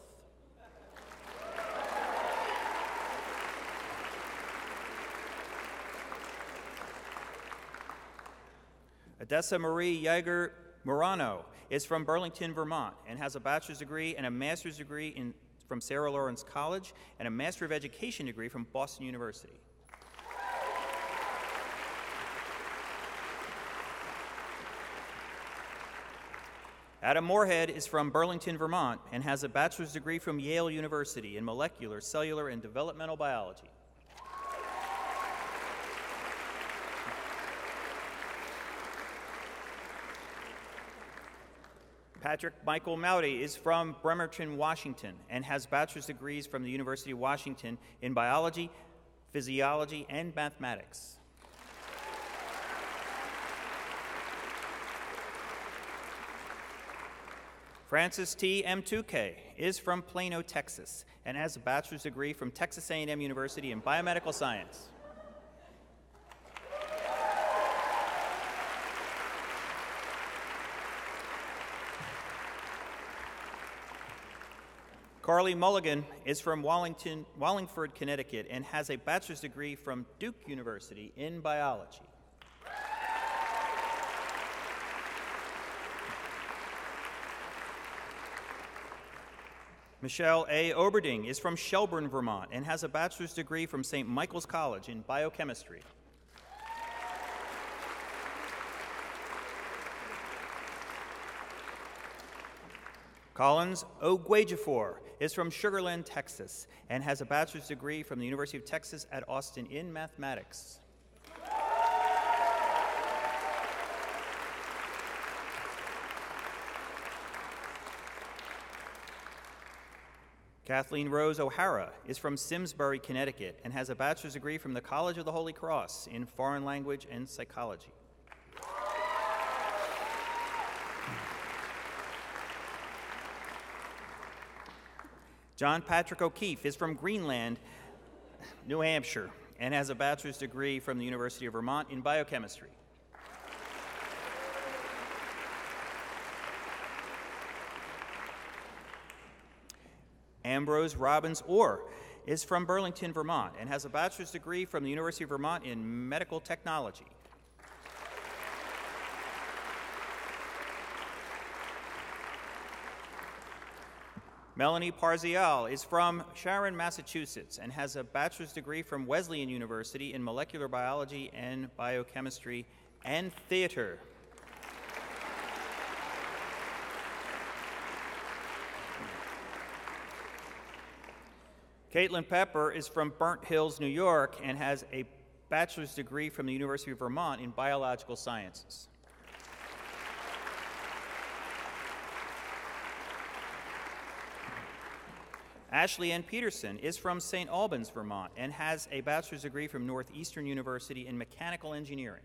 Odessa Marie Yeager Morano is from Burlington, Vermont, and has a bachelor's degree and a master's degree from Sarah Lawrence College and a Master of Education degree from Boston University. Adam Moorhead is from Burlington, Vermont, and has a bachelor's degree from Yale University in molecular, cellular, and developmental biology. Patrick Michael Mowdy is from Bremerton, Washington, and has bachelor's degrees from the University of Washington in biology, physiology, and mathematics. Francis T. M2K is from Plano, Texas, and has a bachelor's degree from Texas A&M University in biomedical science. Carly Mulligan is from Wallingford, Connecticut, and has a bachelor's degree from Duke University in biology. Michelle A. Oberding is from Shelburne, Vermont, and has a bachelor's degree from St. Michael's College in biochemistry. Collins Oguejifor is from Sugar Land, Texas, and has a bachelor's degree from the University of Texas at Austin in mathematics. Kathleen Rose O'Hara is from Simsbury, Connecticut, and has a bachelor's degree from the College of the Holy Cross in foreign language and psychology. John Patrick O'Keefe is from Greenland, New Hampshire, and has a bachelor's degree from the University of Vermont in biochemistry. Ambrose Robbins Orr is from Burlington, Vermont, and has a bachelor's degree from the University of Vermont in medical technology. Melanie Parzial is from Sharon, Massachusetts, and has a bachelor's degree from Wesleyan University in molecular biology and biochemistry and theater. Caitlin Pepper is from Burnt Hills, New York, and has a bachelor's degree from the University of Vermont in biological sciences. Ashley Ann Peterson is from St. Albans, Vermont, and has a bachelor's degree from Northeastern University in mechanical engineering.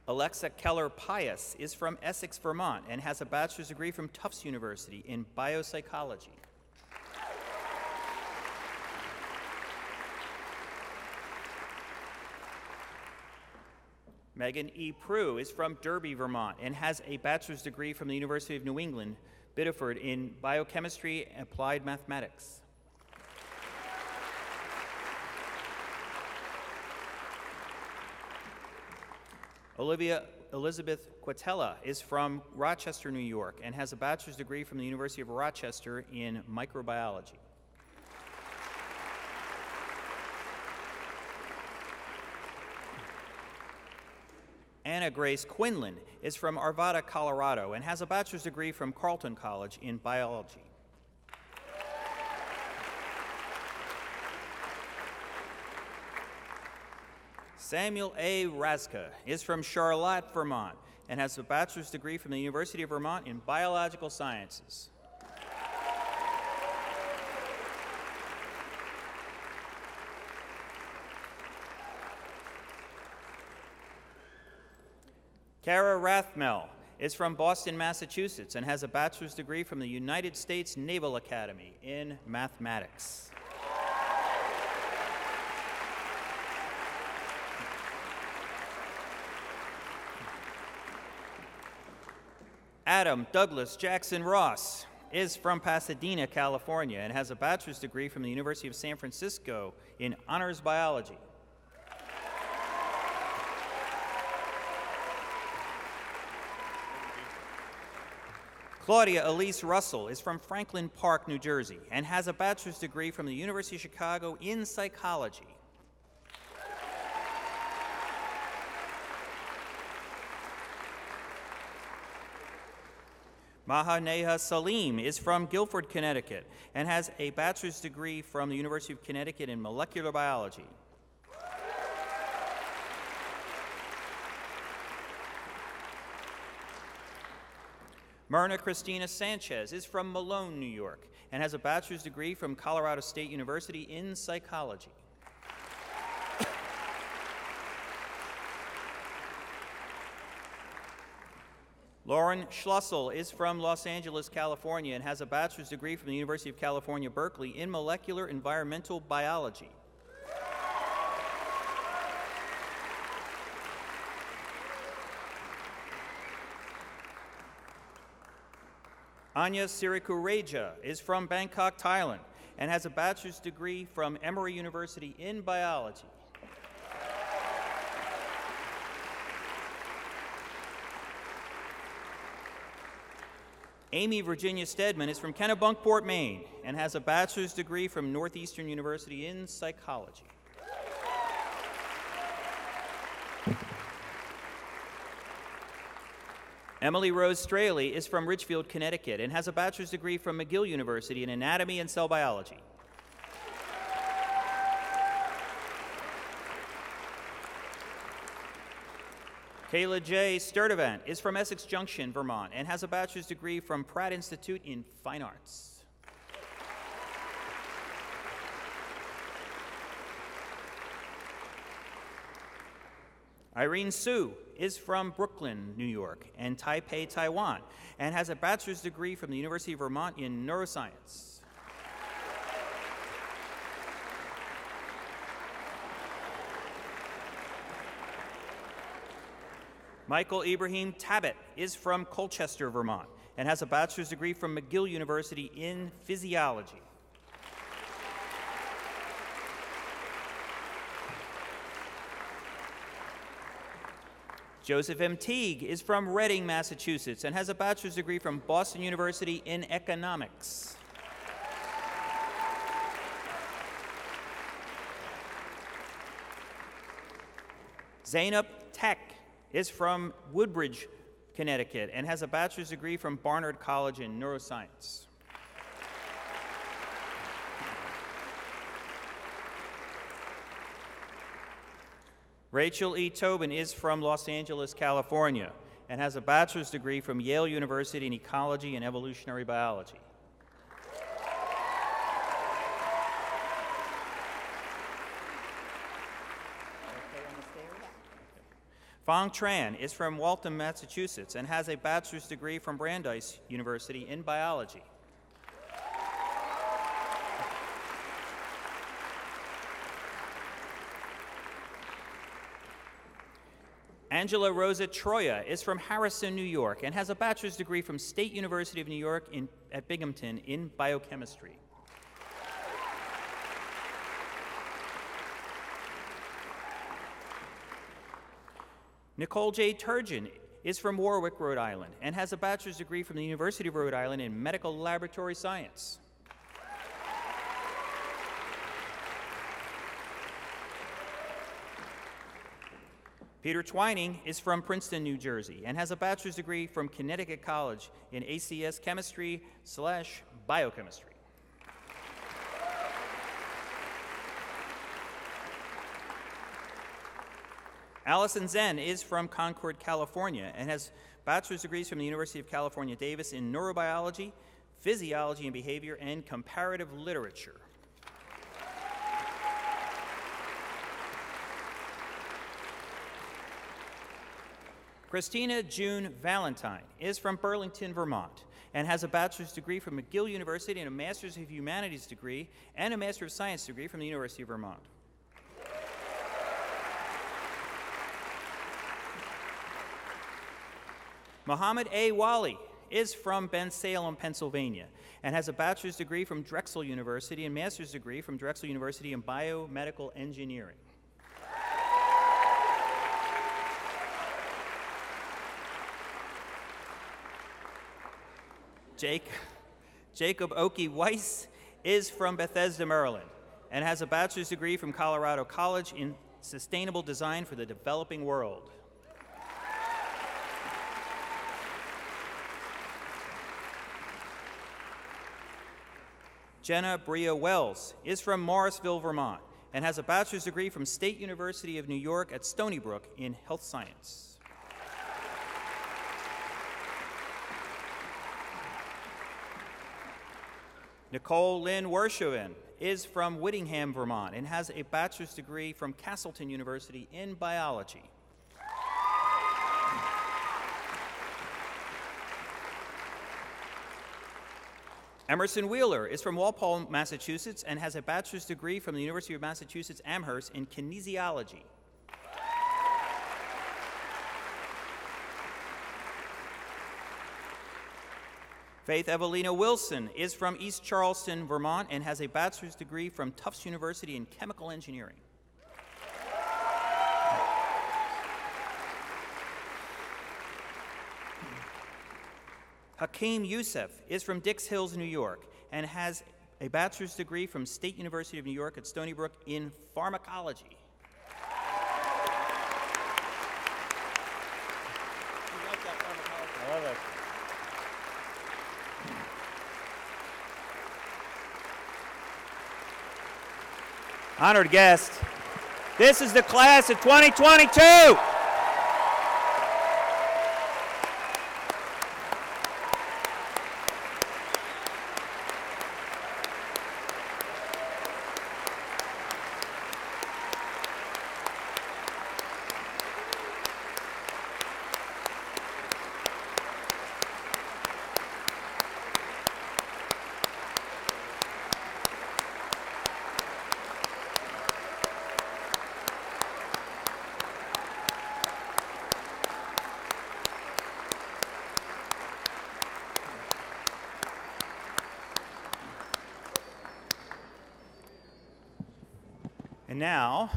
Alexa Keller Pius is from Essex, Vermont, and has a bachelor's degree from Tufts University in biopsychology. Megan E. Prue is from Derby, Vermont, and has a bachelor's degree from the University of New England, Biddeford, in biochemistry and applied mathematics. Olivia Elizabeth Quatella is from Rochester, New York, and has a bachelor's degree from the University of Rochester in microbiology. Anna Grace Quinlan is from Arvada, Colorado, and has a bachelor's degree from Carleton College in biology. Samuel A. Raska is from Charlotte, Vermont, and has a bachelor's degree from the University of Vermont in biological sciences. Kara Rathmel is from Boston, Massachusetts, and has a bachelor's degree from the United States Naval Academy in mathematics. Adam Douglas Jackson Ross is from Pasadena, California, and has a bachelor's degree from the University of San Francisco in honors biology. Claudia Elise Russell is from Franklin Park, New Jersey, and has a bachelor's degree from the University of Chicago in psychology. Mahaneha Salim is from Guilford, Connecticut, and has a bachelor's degree from the University of Connecticut in molecular biology. Myrna Christina Sanchez is from Millon, New York, and has a bachelor's degree from Colorado State University in psychology. Lauren Schlussel is from Los Angeles, California, and has a bachelor's degree from the University of California, Berkeley in molecular environmental biology. Anya Sirikureja is from Bangkok, Thailand, and has a bachelor's degree from Emory University in biology. Amy Virginia Stedman is from Kennebunkport, Maine, and has a bachelor's degree from Northeastern University in psychology. Emily Rose Straley is from Richfield, Connecticut, and has a bachelor's degree from McGill University in anatomy and cell biology. Kayla J. Sturdivant is from Essex Junction, Vermont, and has a bachelor's degree from Pratt Institute in Fine Arts. Irene Su is from Brooklyn, New York, and Taipei, Taiwan, and has a bachelor's degree from the University of Vermont in neuroscience. Michael Ibrahim Tabit is from Colchester, Vermont, and has a bachelor's degree from McGill University in physiology. Joseph M. Teague is from Reading, Massachusetts, and has a bachelor's degree from Boston University in economics. Zainab Tech is from Woodbridge, Connecticut, and has a bachelor's degree from Barnard College in neuroscience. Rachel E. Tobin is from Los Angeles, California, and has a bachelor's degree from Yale University in ecology and evolutionary biology. Fong Tran is from Waltham, Massachusetts, and has a bachelor's degree from Brandeis University in biology. Angela Rosa Troya is from Harrison, New York, and has a bachelor's degree from State University of New York at Binghamton in biochemistry. Nicole J. Turgeon is from Warwick, Rhode Island, and has a bachelor's degree from the University of Rhode Island in medical laboratory science. Peter Twining is from Princeton, New Jersey, and has a bachelor's degree from Connecticut College in ACS Chemistry/Biochemistry. Allison Zen is from Concord, California, and has bachelor's degrees from the University of California, Davis in neurobiology, physiology and behavior, and comparative literature. Christina June Valentine is from Burlington, Vermont, and has a bachelor's degree from McGill University and a Master's of Humanities degree and a Master of Science degree from the University of Vermont. Muhammad A. Wali is from Bensalem, Pennsylvania, and has a bachelor's degree from Drexel University and master's degree from Drexel University in biomedical engineering. Jacob Oki Weiss is from Bethesda, Maryland, and has a bachelor's degree from Colorado College in sustainable design for the developing world. Jenna Bria Wells is from Morrisville, Vermont, and has a bachelor's degree from State University of New York at Stony Brook in health science. Nicole Lynn Wershoven is from Whittingham, Vermont, and has a bachelor's degree from Castleton University in biology. Emerson Wheeler is from Walpole, Massachusetts, and has a bachelor's degree from the University of Massachusetts Amherst in kinesiology. Faith Evelina Wilson is from East Charleston, Vermont, and has a bachelor's degree from Tufts University in chemical engineering. Hakeem Youssef is from Dix Hills, New York, and has a bachelor's degree from State University of New York at Stony Brook in pharmacology. I love it. Honored guest, this is the class of 2022. And now,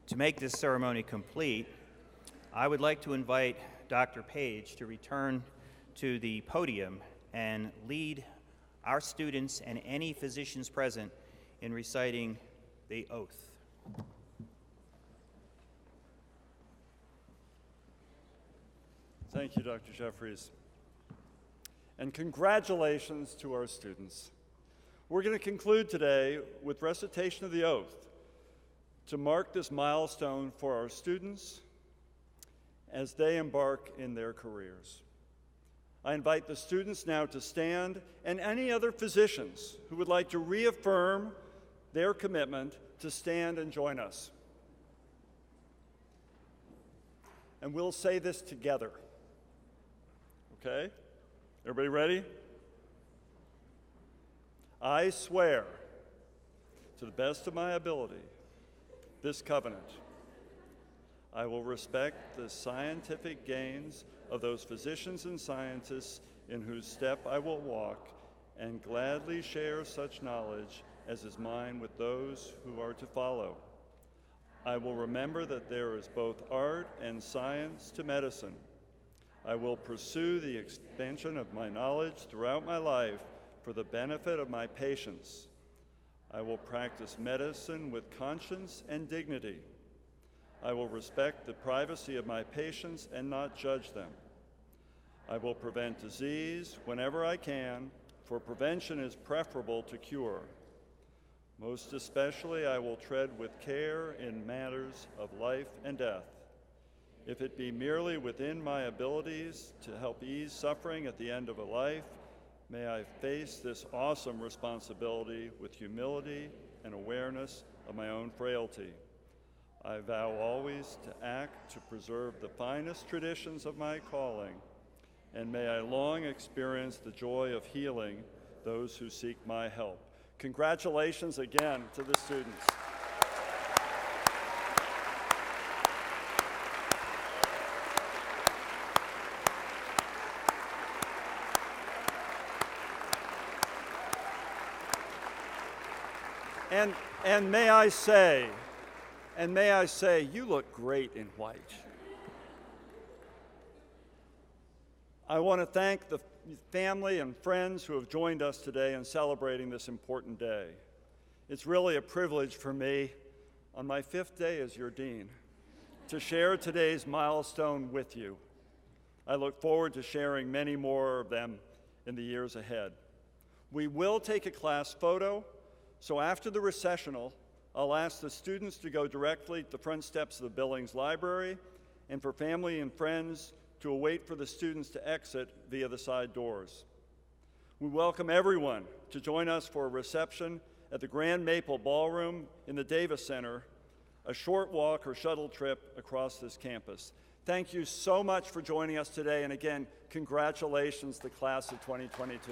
to make this ceremony complete, I would like to invite Dr. Paige to return to the podium and lead our students and any physicians present in reciting the oath. Thank you, Dr. Jeffries. And congratulations to our students. We're going to conclude today with recitation of the oath to mark this milestone for our students as they embark in their careers. I invite the students now to stand, and any other physicians who would like to reaffirm their commitment to stand and join us. And we'll say this together. Okay? Everybody ready? I swear, to the best of my ability, this covenant. I will respect the scientific gains of those physicians and scientists in whose step I will walk, and gladly share such knowledge as is mine with those who are to follow. I will remember that there is both art and science to medicine. I will pursue the expansion of my knowledge throughout my life for the benefit of my patients. I will practice medicine with conscience and dignity. I will respect the privacy of my patients and not judge them. I will prevent disease whenever I can, for prevention is preferable to cure. Most especially, I will tread with care in matters of life and death. If it be merely within my abilities to help ease suffering at the end of a life, may I face this awesome responsibility with humility and awareness of my own frailty. I vow always to act to preserve the finest traditions of my calling, and may I long experience the joy of healing those who seek my help. Congratulations again to the students. And may I say, you look great in white. I want to thank the family and friends who have joined us today in celebrating this important day. It's really a privilege for me, on my 5th day as your dean, to share today's milestone with you. I look forward to sharing many more of them in the years ahead. We will take a class photo, so after the recessional, I'll ask the students to go directly to the front steps of the Billings Library, and for family and friends to await for the students to exit via the side doors. We welcome everyone to join us for a reception at the Grand Maple Ballroom in the Davis Center, a short walk or shuttle trip across this campus. Thank you so much for joining us today, and again, congratulations to the class of 2022.